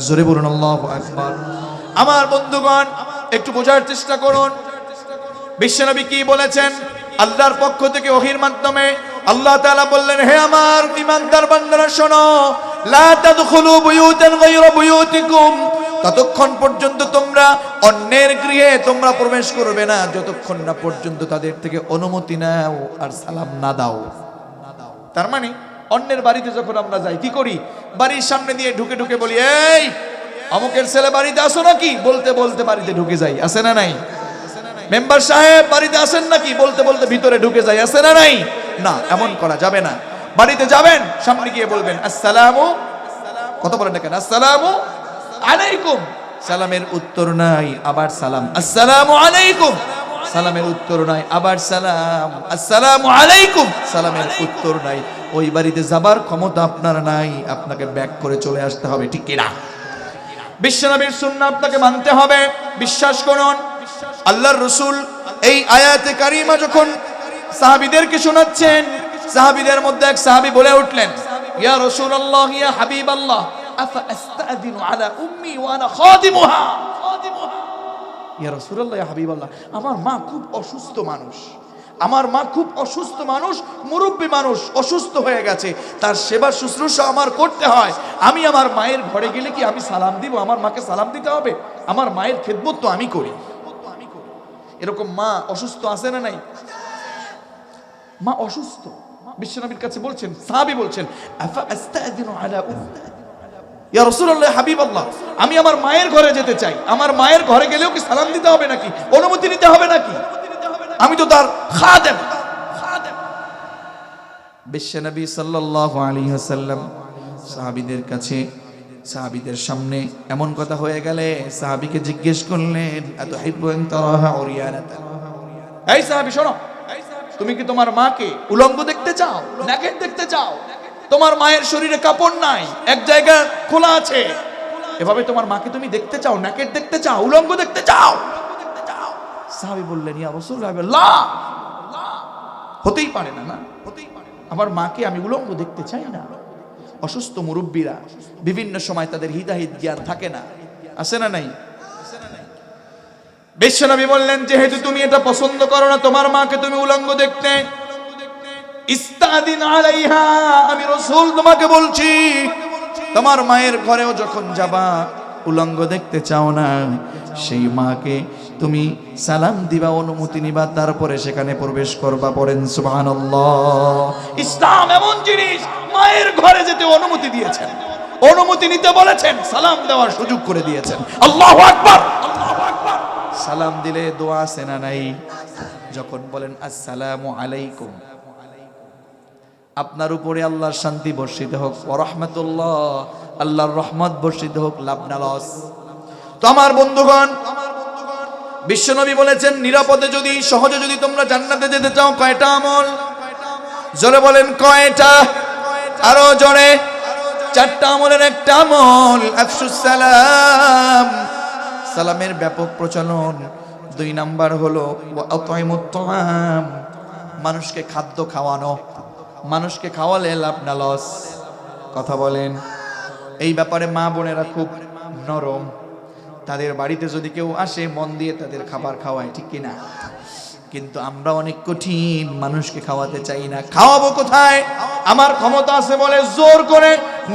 জোরে বলুন আল্লাহু আকবার। আমার বন্ধুগণ, একটু বোঝার চেষ্টা করুন বিশ্বনবী কি বলেছেন। আল্লাহর পক্ষ থেকে ওহীর মাধ্যমে আল্লাহ তাআলা বললেন, হে আমার ঈমানদার বান্দারা শোনো, লা তাদখুলু বুয়ুতান গায়রা বুয়ুতিকুম, ততক্ষণ পর্যন্ত তোমরা অন্যের গৃহে তোমরা প্রবেশ করবে না যতক্ষণ না পর্যন্ত তাদের থেকে অনুমতি নাও আর সালাম না দাও। তার মানে অন্যের বাড়িতে যখন আমরা যাই কি করি? বাড়ির সামনে দিয়ে ঢুকে ঢুকে বলি, এই অমুকের ছেলে বাড়িতে আসো নাকি? বলতে বলতে বাড়িতে ঢুকে যাই, আছে না নাই? মেম্বার সাহেব বাড়িতে আসেন নাকি? বলতে বলতে ভিতরে ঢুকে যাই, আছে না নাই? না, এমন করা যাবে না। বাড়িতে যাবেন, সামনে গিয়ে বলবেন আসসালামু, কত বলেন না কেন, আসসালামু আলাইকুম, সালামের উত্তর নাই, আবার সালাম, আসসালামু আলাইকুম, সালামের উত্তর নাই, আবার সালাম, আসসালামু আলাইকুম, সালামের উত্তর নাই। ওই বাড়িতে যাবার ক্ষমতা আপনার নাই, আপনাকে ব্যাক করে চলে আসতে হবে, ঠিক কিনা? বিশ্বনবীর সুন্নাহ আপনাকে মানতে হবে। বিশ্বাস করুন, আল্লাহর রাসূল এই আয়াতে কারিমা যখন সাহাবীদেরকে শোনাচ্ছেন, সাহাবীদের মধ্যে এক সাহাবী বলে উঠলেন, ইয়া রাসূলুল্লাহ, ইয়া হাবিবাল্লাহ, আফা আস্তাযিনু আলা উম্মি ওয়া আনা খাদিমুহা। ইয়া রাসূলুল্লাহ, ইয়া হাবিবাল্লাহ, আমার মা খুব অসুস্থ মানুষ, আমার মা খুব অসুস্থ মানুষ, মুরব্বী মানুষ, অসুস্থ হয়ে গেছে, তার সেবা শুশ্রূষা আমার করতে হয়। আমি আমার মায়ের ঘরে গেলে কি আমি সালাম দিব? আমার মাকে সালাম দিতে হবে? আমার মায়ের খেদমত তো আমি করি। এরকম মা অসুস্থ আছে না নাই? মা অসুস্থ, বিশ্বনবীর কাছে বলছেন, সাহাবী বলছেন, আফা আস্তাযিনু আলা উম্মি, ইয়া রাসূলুল্লাহ, হাবিবাল্লাহ, আমি আমার মায়ের ঘরে যেতে চাই, আমার মায়ের ঘরে গেলেও কি সালাম দিতে হবে নাকি, অনুমতি নিতে হবে নাকি? আমি তো তার খাদেম। বিশ্বনবী সাল্লাল্লাহু আলাইহি ওয়াসাল্লাম সাহাবীদের কাছে, সাহাবীদের সামনে এমন কথা হয়ে গেলে সাহাবীকে জিজ্ঞেস করলেন, আতুহিব্বু আন তারাহা উরিয়ানাতান, এই সাহাবী শোনো, তুমি কি তোমার মাকে উলঙ্গ দেখতে চাও, নেকেড দেখতে চাও? তোমার মায়ের শরীরে কাপড় নাই, এক জায়গা খোলা আছে, এভাবে তোমার মাকে তুমি দেখতে চাও, নেকেড দেখতে চাও, উলঙ্গ দেখতে চাও? সাহাবী বললেন, ইয়া রাসূলুল্লাহ, হতেই পারে না, না হতেই পারে না, আমার মাকে আমি উলঙ্গ দেখতে চাই না। অসুস্থ মুরব্বীরা বিভিন্ন সময় তাদের হিদায়াত জ্ঞান থাকে না, আছে না নাই? বিশ্বনবী বললেন, যেহেতু তুমি এটা পছন্দ করো না তোমার মাকে তুমি উলঙ্গ দেখতে, ইস্তাদিন আলাইহা, আমি রাসূল তোমাকে বলছি, তোমার মায়ের ঘরেও যখন যাবা উলঙ্গ দেখতে চাও না, সেই মাকে তুমি সালাম দিবা, অনুমতি নিবা, তারপরে সেখানে প্রবেশ করবা। পড়েন সুবহানাল্লাহ। ইসলাম এমন জিনিস, মায়ের ঘরে যেতে অনুমতি দিয়েছেন, অনুমতি নিতে বলেছেন, সালাম দেওয়ার সুযোগ করে দিয়েছেন। আল্লাহু আকবার। সালাম দিলে দোয়া আছে না নাই? যখন বলেন আসসালামু আলাইকুম, আপনার উপরে আল্লাহর শান্তি বর্ষিত হোক, ওয়া রাহমাতুল্লাহ, আল্লাহর রহমত বর্ষিত হোক, লাভ না লস। তো আমার বন্ধুগণ, বিশ্বনবী বলেছেন, নিরাপদে যদি, সহজে যদি তোমরা জান্নাতে যেতে চাও, কয়টা আমল? জোরে বলেন কয়টা? আরো জোরে। 4টা আমলের একটা আমল আফশুস সালাম, সালামের ব্যাপক প্রচলন। 2 নাম্বার হলো ওয়া আতইমুত তাআম, মানুষকে খাদ্য খাওয়ানো, মানুষকে খাওয়ালে লাভ না লস। কথা বলেন। এই ব্যাপারে মা বোনেরা খুব নরম, তাদের বাড়িতে যদি কেউ আসে মন দিয়ে তাদের খাবার খাওয়ায়, ঠিক কিনা? কিন্তু আমরা অনেক কঠিন, মানুষকে খাওয়াতে চাই না। খাওয়াবো কোথায়? আমার ক্ষমতা আছে বলে জোর করে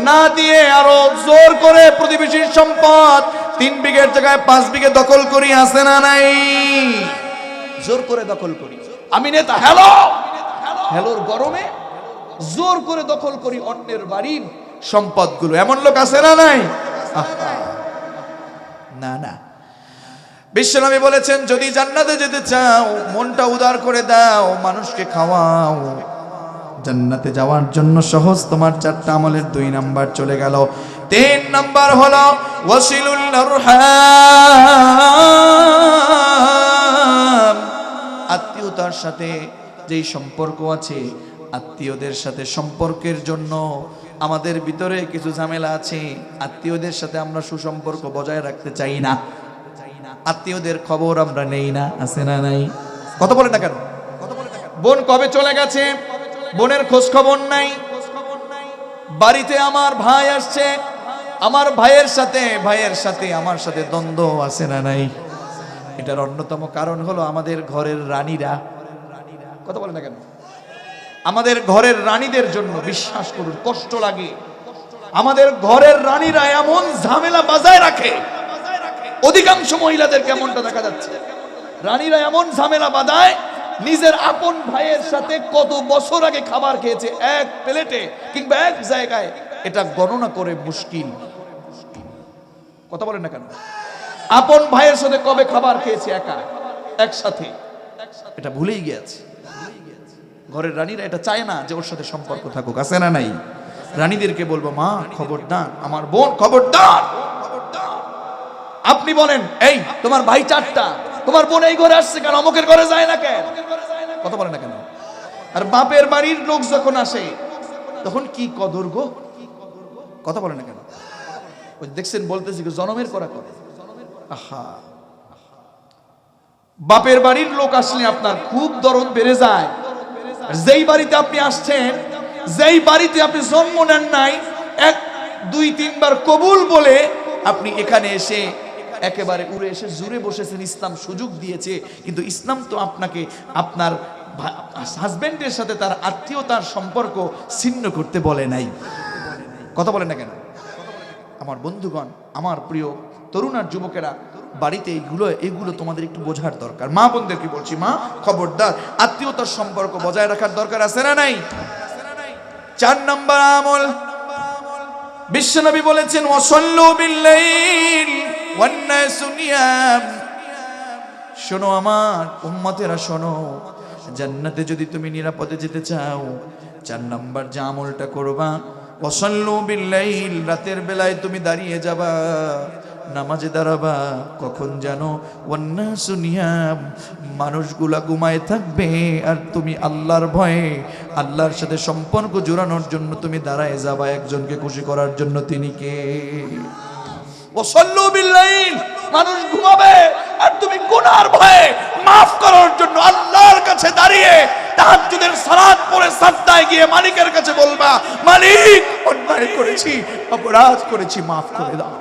না দিয়ে আরো জোর করে প্রতিবেশীর সম্পদ 3 বিঘের জায়গায় 5 বিঘে দখল করি, আছে না নাই? জোর করে দখল করি। আমি নেতা, হ্যালো হ্যালোর গরমে জোর করে দখল করি অন্যের বাড়ির সম্পদগুলো, এমন লোক আছে না নাই? না না। বিশ্বনবী বলেছেন, যদি জান্নাতে যেতে চাও মনটা উদার করে দাও, মানুষকে খাওয়াও, জান্নাতে যাওয়ার জন্য সহজ। তোমার 4টা আমলের 2 নাম্বার চলে গেল। 3 নাম্বার হলো ওয়াসিলুল আরহাম, আত্মীয়তার সাথে যেই সম্পর্ক আছে, আত্মীয়দের সাথে সম্পর্কের জন্য আমাদের ভিতরে কিছু ঝামেলা আছে, আত্মীয়দের সাথে আমরা সুসম্পর্ক বজায় রাখতে চাই না, আত্মীয়দের খবর আমরা নেই না, আছে না নাই? কথা বলে না কেন? বোন কবে চলে গেছে, বোনের খোঁজ খবর নাই। বাড়িতে আমার ভাই আসছে, আমার ভাইয়ের সাথে আমার সাথে দ্বন্দ্ব, আছে না নাই? এটার অন্যতম কারণ হলো আমাদের ঘরের রানীরা। কথা বলে না কেন? আমাদের ঘরের রানীদের জন্য, বিশ্বাস করুন কষ্ট লাগে, আমাদের ঘরের রানীরা এমন ঝামেলা বাজায় রাখে, অধিকাংশ মহিলাদের কেমনটা দেখা যাচ্ছে, রানীরা এমন ঝামেলা বাঁধায়, নিজের আপন ভাইয়ের সাথে কত বছর আগে খাবার খেয়েছে এক প্লেটে কিংবা এক জায়গায়, এটা গণনা করে মুশকিল। কথা বলেন না কেন? আপন ভাইয়ের সাথে কবে খাবার খেয়েছে একা একসাথে, এটা ভুলেই গিয়েছে। ঘরের রানীরা এটা চায় না যে ওর সাথে সম্পর্ক থাকুক, আছে না নাই? রানীদেরকে বলবো, মা খবরদার, আমার বোন খবরদার, আপনি বলেন, এই তোমার ভাই 4টা, তোমার বোন এই ঘরে আসছে কেন, অমুকের ঘরে যায় না কেন? কথা বলে না কেন? আর বাপের বাড়ির লোক যখন আসে তখন কি কদর গো, কথা বলে না কেন? ওই দেখছেন বলতেছি জনমের করা করে। আহা, বাপের বাড়ির লোক আসলে আপনার খুব দরদ বেড়ে যায়। যেই বাড়িতে আপনি আসছেন, যেই বাড়িতে আপনি জন্ম নেন নাই, 1 2 3 বার কবুল বলে আপনি এখানে এসে একেবারে উড়ে এসে জুড়ে বসেছেন, ইসলাম সুযোগ দিয়েছে, কিন্তু ইসলাম তো আপনাকে আপনার হাজবেন্ডের সাথে তার আত্মীয়তার সম্পর্ক ছিন্ন করতে বলে নাই। কথা বলে না কেন? আমার বন্ধুগণ, আমার প্রিয় তরুণ আর যুবকেরা, বাড়িতে এগুলো তোমাদের একটু বোঝার দরকার। মা বোনদেরকে বলছি, মা খবরদার, আত্মীয়তার সম্পর্ক বজায় রাখার দরকার আছে না নাই? 4 নম্বর আমল বিশ্বনবী বলেছেন, ওয়াসাল্লু বিল্লাইল ওয়ান নাসু নিয়াম। শোনো আমার উম্মতেরা, শোনো, জান্নাতে যদি তুমি নিরাপদে যেতে চাও, 4 নম্বর যে আমলটা করবা, ওয়াসাল্লু বিল্লাইল, রাতের বেলায় তুমি দাঁড়িয়ে যাবা, নামাজে দাঁড়াবা। কখন জানো? ওয়ান নাসু নিয়াম, মানুষগুলা ঘুমায় থাকবে, আর তুমি আল্লাহর ভয়ে, আল্লাহর সাথে সম্পর্ক জোড়ানোর জন্য তুমি দাঁড়ায় যাবা, একজনকে খুশি করার জন্য। তিনি কে? ওয়াসাল্লু বিল্লাইল, মানুষ ঘুমাবে আর তুমি গুনার ভয়ে মাফ করার জন্য আল্লাহর কাছে দাঁড়িয়ে তাহাজ্জুদের সালাত পড়ে সাজদায় গিয়ে মালিকের কাছে বলবা, মালিক অন্যায় করেছি, অপরাধ করেছি, মাফ করে দাও।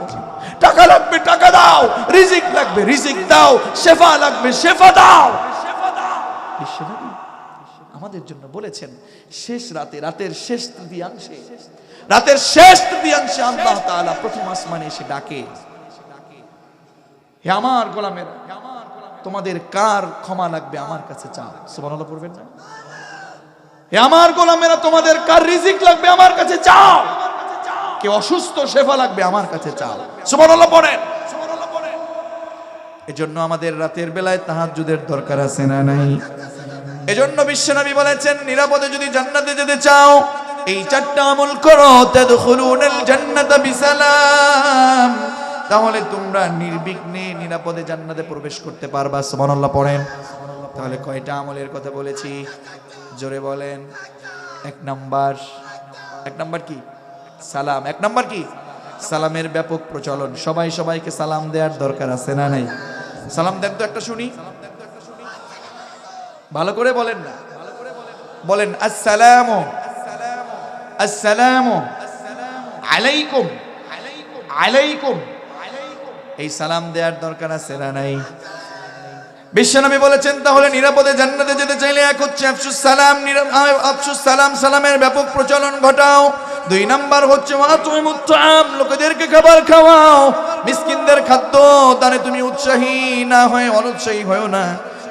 টাকা লাগবে টাকা দাও, রিজিক লাগবে রিজিক দাও, শেফা লাগবে শেফা দাও। বিশ্বনবী আমাদের জন্য বলেছেন, শেষ রাতে, রাতের শেষ তৃতীয়াংশে, রাতের শেষ তৃতীয়াংশে আল্লাহ তাআলা প্রথম আসমানে এসে ডাকে, হে আমার গোলামেরা, তোমাদের কার ক্ষমা লাগবে আমার কাছে চাও। সুবহানাল্লাহ পড়বেন না? হে আমার গোলামেরা, তোমাদের কার রিজিক লাগবে আমার কাছে চাও, কে অসুস্থ শেফা লাগবে আমার কাছে চাও। সুবহানাল্লাহ পড়েন। এজন্য আমাদের রাতের বেলায় তাহাজ্জুদের দরকার আছে না নাই? এজন্য বিশ্বনবী বলেছেন, নিরাপদে যদি জান্নাতে যেতে চাও, এই 4টা আমল করো, তাদখুলুনাল জান্নাতা বিসালাম, তাহলে তোমরা নির্বিঘ্নে নিরাপদে জান্নাতে প্রবেশ করতে পারবা। সুবহানাল্লাহ পড়েন। তাহলে কয়টা আমলের কথা বলেছি? জোরে বলেন। 1 নাম্বার কি? সালাম। 1 নাম্বার কি? সালামের ব্যাপক প্রচলন। সবাই সবাইকে সালাম দেওয়ার দরকার আছে না নাই? সালাম দেন তো একটা শুনি, ভালো করে বলেন না, বলেন আসসালামু আসসালামু আলাইকুম আলাইকুম। এই সালাম দেওয়ার দরকার আছে না নাই? বিশ্বনবী বলেছেন, তাহলে নিরাপদে জান্নাতে যেতে চাইলে এক হচ্ছে আফসুস সালাম, আফসুস সালাম, সালামের ব্যাপক প্রচলন ঘটাও। 2 নাম্বার হচ্ছে ওয়াতুইমুত তাআম, লোকেদেরকে খাবার খাওয়াও। মিসকিনদের খাদ্য দানে তুমি উৎসাহী না হয়ে অনুৎসাহী হয়ো না,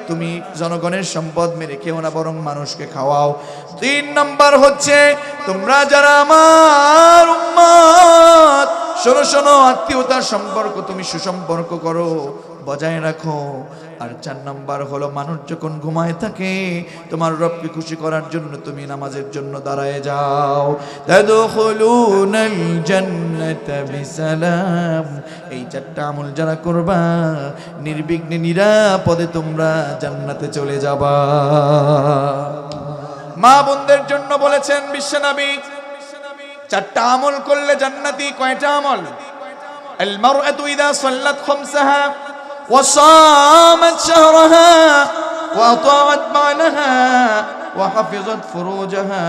তুমি জনগণের সম্পদ মেরে খেও না, বরং মানুষকে খাওয়াও। 3 নাম্বার হচ্ছে, তোমরা যারা আমার উম্মত, শোনো শোনো, আত্মীয়তার সম্পর্ক তুমি সুসম্পর্ক করো, বজায় রাখো। আর 4 নাম্বার হলো, মানুষ যখন ঘুমায় থাকে, তোমার রবকে খুশি করার জন্য তুমি নামাজের জন্য দাঁড়ায় যাও। তাদখুলুনাল জান্নাতা বিসালাম, এই 4টা আমল যারা করবা, নির্বিঘ্নে নিরাপদে তোমরা জান্নাতে চলে যাবা। মা বোনদের জন্য বলেছেন বিশ্বনবী, 4টা আমল করলে জান্নাতি। কয়টা আমল? আল মারআতু ইযা সাল্লাত খামসাহা ওয়া সামাত শাহরাহা ওয়া আতাআত বালাহা ওয়া হাফিজাত ফুরুজাহা।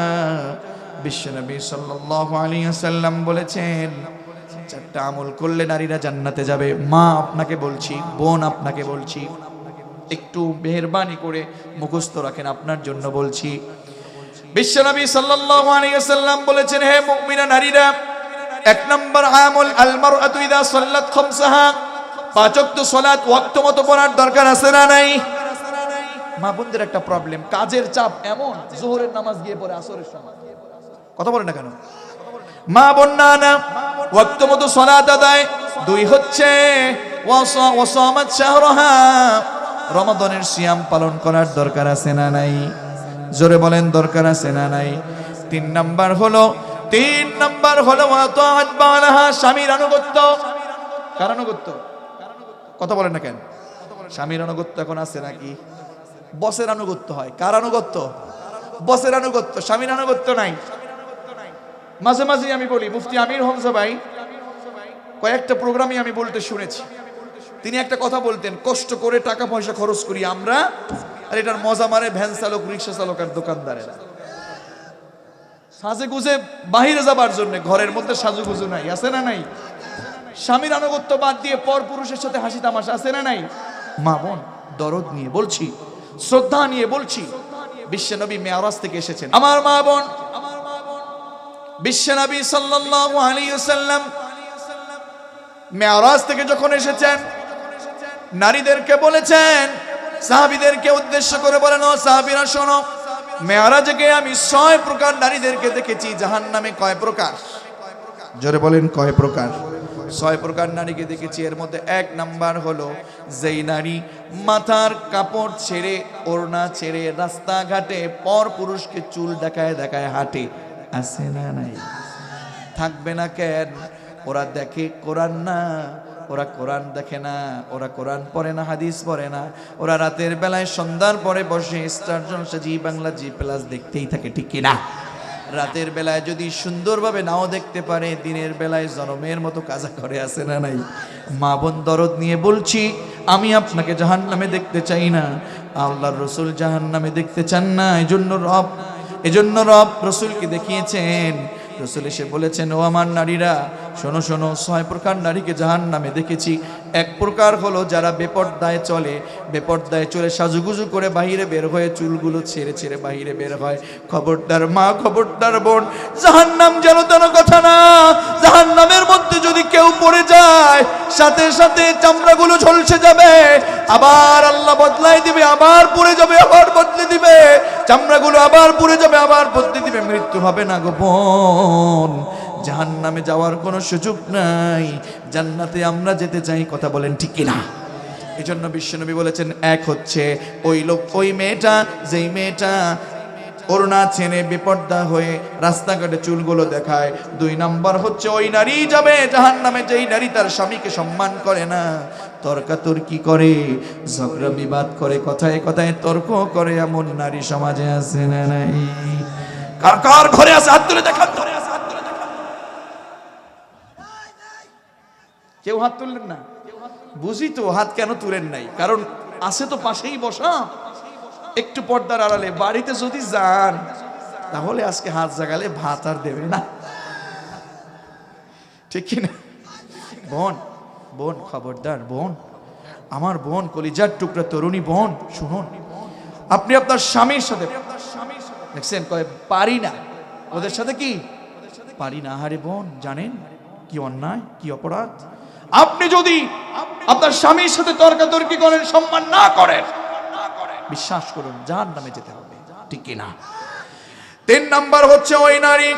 বিশ্বনবী সাল্লাল্লাহু আলাইহি ওয়াসাল্লাম বলেছেন, 4টা আমল করলে নারীরা জান্নাতে যাবে। মা আপনাকে বলছি, বোন আপনাকে বলছি, একটু মেহেরবানি করে মুখস্থ রাখেন, আপনার জন্য বলছি। বিশ্বনবী সাল্লাল্লাহু আলাইহি ওয়াসাল্লাম বলেছেন, হে মুমিনা নারীরা, 1 নম্বর আমল আল মারআতু ইযা সাল্লাত খামসাহা, 5 ওয়াক্ত সালাত ওয়াক্ত মতো পড়ার দরকার আছে না নাই? মা বোনদের একটা প্রবলেম, কাজের চাপ এমন, যোহরের নামাজ গিয়ে পড়ে আসরের সময়। কথা বলেন না কেন? মা বোন না ওয়াক্ত মতো সালাত আদায়। 2 হচ্ছে ওয়া সামাত শাহরাহা, রমাদানের সিয়াম পালন করার দরকার আছে না নাই? জোরে বলেন, দরকার আছে না নাই? 3 নাম্বার হলো ওয়াতাআত বালাহা, স্বামীর আনুগত্য। কার আনুগত্য? কথা বলেন না কেন? স্বামীর আনুগত্য এখন আছে নাকি? বসের আনুগত্য হয়। কার আনুগত্য? বসের আনুগত্য, স্বামীর আনুগত্য নাই। মাঝে মাঝে আমি বলি, মুফতি আমির হামজা ভাই কয়েকটা প্রোগ্রামে আমি বলতে শুনেছি, তিনি একটা কথা বলতেন, কষ্ট করে টাকা পয়সা খরচ করি আমরা, আর এটার মজা মারে ভ্যান চালক, রিক্সা চালক আর দোকানদারেরা। সাজে গুজে বাহিরে যাবার জন্য, ঘরের মধ্যে সাজু গুজু নাই, আছে না নাই? স্বামীর আনুগত্য বাদ দিয়ে পর পুরুষের সাথে হাসি তামাশা, আছে না নাই? মা বোন, দরদ নিয়ে বলছি, শ্রদ্ধা নিয়ে বলছি, বিশ্বনবী মেরাজ থেকে এসেছেন। আমার মা বোন, বিশ্বনবী সাল্লাল্লাহু আলাইহি ওয়াসাল্লাম মেরাজ থেকে যখন এসেছেন, নারীদেরকে বলেছেন, সাহাবীদেরকে উদ্দেশ্য করে বলেন, ও সাহাবীরা শোনো, মেরাজে আমি 6 প্রকার নারীদেরকে দেখেছি। জাহান্নামে কয় প্রকার? জোরে বলেন, কয় প্রকার? 6 প্রকার নারীকে দেখেছি। এর মধ্যে 1 নাম্বার হলো যেই নারী মাথার কাপড় ছেড়ে, ওড়না ছেড়ে রাস্তাঘাটে পর পুরুষকে চুল দেখায় দেখায় হাঁটে। আছে না নাই? থাকবে না কেন? ওরা দেখে কোরআন না, ওরা কোরআন দেখে না, ওরা কোরআন পড়ে না, হাদিস পড়ে না। ওরা রাতের বেলায় সন্ধ্যার পরে বসে স্টার জলসা, জি বাংলা, জি প্লাস দেখতেই থাকে, ঠিক কি না? রাতের বেলায় যদি সুন্দরভাবে নাও দেখতে পারে, দিনের বেলায় জনমের মতো কাজা করে, আছে না নাই? মা বোন, দরদ নিয়ে বলছি, আমি আপনাকে জাহান্নামে দেখতে চাই না, আল্লাহর রাসূল জাহান্নামে দেখতে চান না। এজন্য রব রাসূলকে দেখিয়েছেন। রাসূল এসে বলেছেন, ও আমার নারীরা শোনো শোনো, 6 প্রকার নারীকে জাহান্নামে দেখেছি। 1 প্রকার হলো যারা বেপরদায় চলে, বেপরদায় চলে সাজুগুজু করে বাহিরে বের হয়ে চুলগুলো ছেড়ে ছেড়ে বাহিরে বের হয়। খবরদার মা, খবরদার বোন, জাহান্নাম যেন তেন কথা না। জাহান্নামের মধ্যে যদি কেউ পড়ে যায়, সাথে সাথে চামড়াগুলো ঝলসে যাবে, আবার আল্লাহ বদলাই দিবে, আবার পুড়ে যাবে, আবার বদলে দিবে, চামড়াগুলো আবার পুড়ে যাবে, আবার বদলে দিবে, মৃত্যু হবে না গো বোন। জাহান্নামে যাওয়ার কোনো সুযোগ নাই, জান্নাতে আমরা যেতে চাই, কথা বলেন ঠিক কিনা? এজন্য বিশ্বনবী বলেছেন, 1 হচ্ছে ওই লোক, ওই মেয়েটা, যেই মেয়েটা ওড়না ছেড়ে বেপর্দা হয়ে রাস্তাঘাটে চুলগুলো দেখায়। 2 নাম্বার হচ্ছে ওই নারী যাবে জাহান্নামে, যেই নারী তার স্বামীকে সম্মান করে না, তর্কাতর্কি করে, ঝগড়া বিবাদ করে, কথায় কথায় তর্ক করে। এমন নারী সমাজে আছে না নাই? কার কার ঘরে আছে? হাত তুলে দেখান। কেউ হাত তুললেন না? বুঝি তো হাত কেন তুলেন নাই, কারণ আছে তো পাশেই বসা। একটু পর্দার আড়ালে বাড়িতে যদি যান, তাহলে আজকে হাত জাগালে ভাত আর দেবে না, ঠিক কিনা? বোন, বোন, খবরদার বোন, আমার বোন, কলিজার টুকরা তরুণী বোন, শুনুন, আপনি আপনার স্বামীর সাথে দেখছেন কয় পারি না, ওদের সাথে কি পারি না। আরে বোন, জানেন কি অন্যায়, কি অপরাধ? আপনি যদি আপনার স্বামীর সাথে তর্কাতর্কি করেন, সম্মান না করেন, বিশ্বাস করুন জাহান্নামে যেতে হবে, ঠিক কি না? 3 নাম্বার হচ্ছে ওই নারী,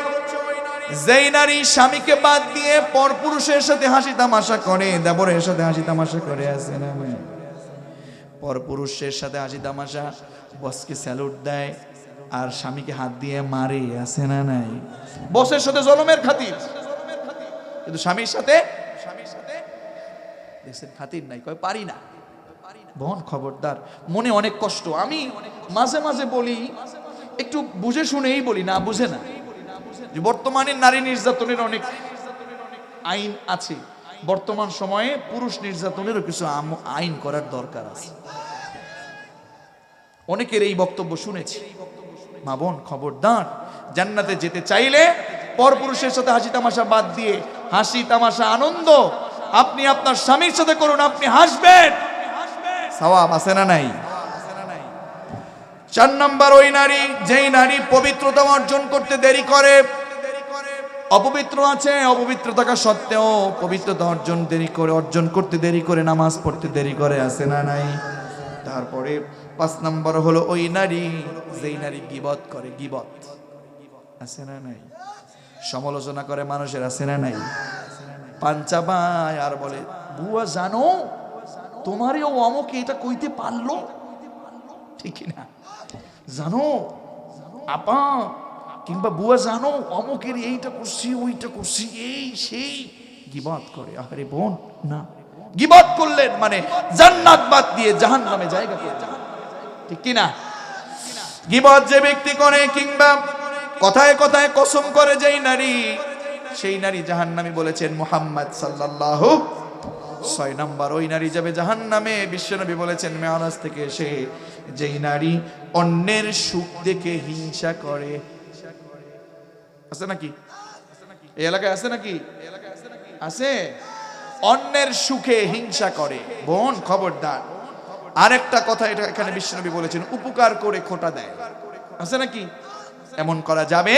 যেই নারী স্বামীকে বাদ দিয়ে পরপুরুষের সাথে হাসি তামাশা করে, দেবরের সাথে হাসি তামাশা করে, আছে না? পরপুরুষের সাথে হাসি তামাশা, বসকে স্যালুট দেয় আর স্বামীকে হাত দিয়ে মারে, আছে না নাই? বসের সাথে জলমের খাতির, কিন্তু স্বামীর সাথে দেখছেন খাতির নাই, কয় পারি না। বোন, খবরদার, মনে অনেক কষ্ট। আমি মাঝে মাঝে বলি, একটু বুঝে শুনেই বলি, না বুঝে না, যে বর্তমানে নারী নির্যাতনের অনেক আইন আছে, বর্তমান সময়ে পুরুষ নির্যাতনেরও কিছু আইন করার দরকার আছে। অনেকের এই বক্তব্য শুনেছি। মা বোন, খবরদার, জান্নাতে যেতে চাইলে পরপুরুষের সাথে হাসি তামাশা বাদ দিয়ে, হাসি তামাশা আনন্দ আপনি আপনার স্বামীর সাথে করুন, আপনি হাসবেন, সওয়াব আছে না নাই? 4 নাম্বার ওই নারী, যেই নারী পবিত্রতা অর্জন করতে দেরি করে, অপবিত্র আছে, অপবিত্র থাকা সত্ত্বেও পবিত্রতা অর্জন করতে দেরি করে, নামাজ পড়তে দেরি করে, আছে না নাই? তারপরে 5 নাম্বার হলো ওই নারী, যেই নারী গীবত করে, গীবত, আছে না নাই? সমালোচনা করে মানুষের, আছে না নাই? পাঞ্চাবায় আর বলে, বুয়া জানো তোমারও অমুক এটা কইতে পারলো, ঠিক না? জানো আপা কিংবা বুয়া জানো অমুকের এইটা করছি, ওইটা করছি, এই সেই গীবত করে। আরে বোন, না, গীবত করলেন মানে জান্নাত বাদ দিয়ে জাহান্নামে জায়গা করে যাবেন, ঠিক কি না? গীবত যে ব্যক্তি করে কিংবা কথায় কথায় কসম করে যেই নারী, সেই নারী জাহান্নামী বলেছেন মুহাম্মদ সাল্লাল্লাহু। 6 নাম্বার ওই নারী যাবে জাহান্নামে। বিশ্বনবী বলেছেন মেরাজ থেকে এসে, যেই নারী অন্যের সুখ দেখে হিংসা করে, আছে নাকি এই এলাকায়? আছে নাকি? আছে, অন্যের সুখে হিংসা করে। বোন, খবরদার, আরেকটা কথা এটা এখানে বিশ্বনবী বলেছেন, উপকার করে খোটা দেয়, আছে নাকি? এমন করা যাবে?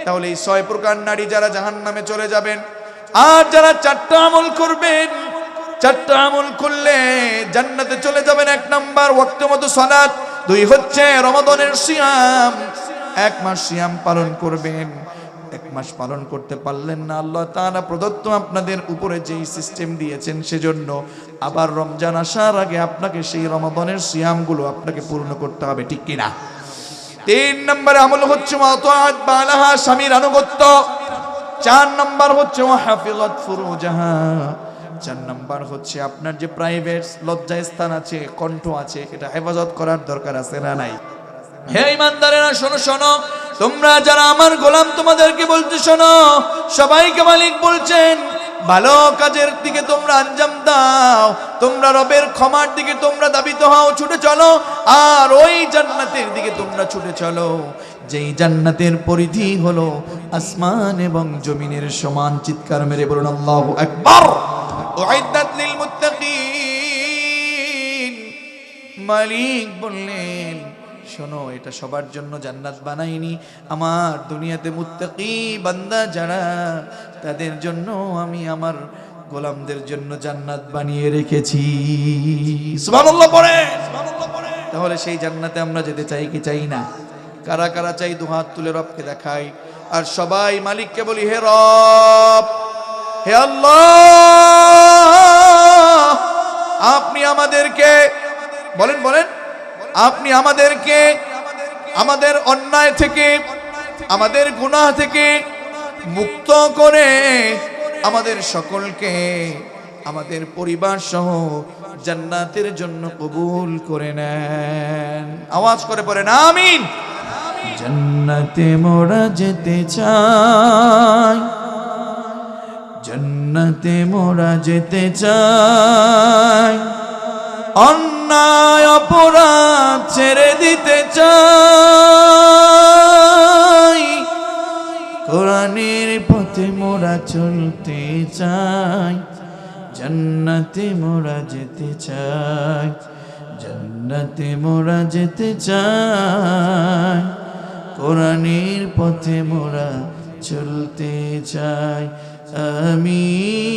তাহলে এই 6 প্রকার নারী যারা জাহান্নামে চলে যাবেন, আর যারা 4টা আমল করবেন, চারটা আমল করলে জান্নাতে চলে যাবেন। 1 নাম্বার ওয়াক্ত মতো সালাত, 2 হচ্ছে রমাদানের সিয়াম, 1 মাস সিয়াম পালন করবেন। 1 মাস পালন করতে পারলেন না, আল্লাহ তাআলা প্রদত্ত আপনাদের উপরে যেই সিস্টেম দিয়েছেন সেজন্য আবার রমজান আসার আগে আপনাকে সেই রমাদানের সিয়ামগুলো আপনাকে পূর্ণ করতে হবে, ঠিক কিনা? 3 নম্বরে আমল হচ্ছে ওয়াতাআত বালাহা, স্বামীর আনুগত্য। 4 নাম্বার হচ্ছে ওয়াহাফিজাত ফুরুজাহা, 4 নাম্বার হচ্ছে আপনার যে প্রাইভেট লজ্জায় স্থান আছে, কণ্ঠ আছে, এটা হেফাজত করার দরকার আছে না নাই? হে ইমানদারেরা শোনো শোনো, তোমরা যারা আমার গোলাম তোমাদেরকে বলতে শোনো, সবাইকে মালিক বলছেন ভালো কাজের দিকে তোমরা আঞ্জাম দাও, তোমরা রবের ক্ষমার দিকে তোমরা দাবিত হও, ছুটে চলো, আর ওই জান্নাতের দিকে তোমরা ছুটে চলো যেই জান্নাতের পরিধি হলো আসমান এবং জমিনের সমান। চিৎকার মেরে বলুন আল্লাহু আকবার। উইদ্দাত লিল মুত্তাকিন, মালিক বললেন শোনো, এটা সবার জন্য জান্নাত বানাইনি, আমার দুনিয়াতে মুত্তাকি বান্দা যারা তাদের জন্য আমি আমার গোলামদের জন্য জান্নাত বানিয়ে রেখেছি। সুবহানাল্লাহ পড়ে। তাহলে সেই জান্নাতে আমরা যেতে চাই কি চাই না? কারা কারা চাই দুহাত তুলে রবকে দেখাই, আর সবাই মালিককে বলি হে রব, হে আল্লাহ, আপনি আমাদেরকে বলেন বলেন আপনি আমাদেরকে আমাদের অন্যায় থেকে, আমাদের গুনাহ থেকে মুক্ত করে আমাদের সকলকে আমাদের পরিবার সহ জান্নাতের জন্য কবুল করে নেন। আওয়াজ করে পড়েন আমিন। জান্নাতে মোরা যেতে চাই, জান্নাতে মোরা যেতে চাই, অন্যায় অপরাধ ছেড়ে দিতে চাই, কোরআনের পথে মোরা চলতে চাই, জান্নাতে মোরা যেতে চাই, জান্নাতে মোরা যেতে চাই, কোরআনের পথে মোরা চলতে চাই। আমিন।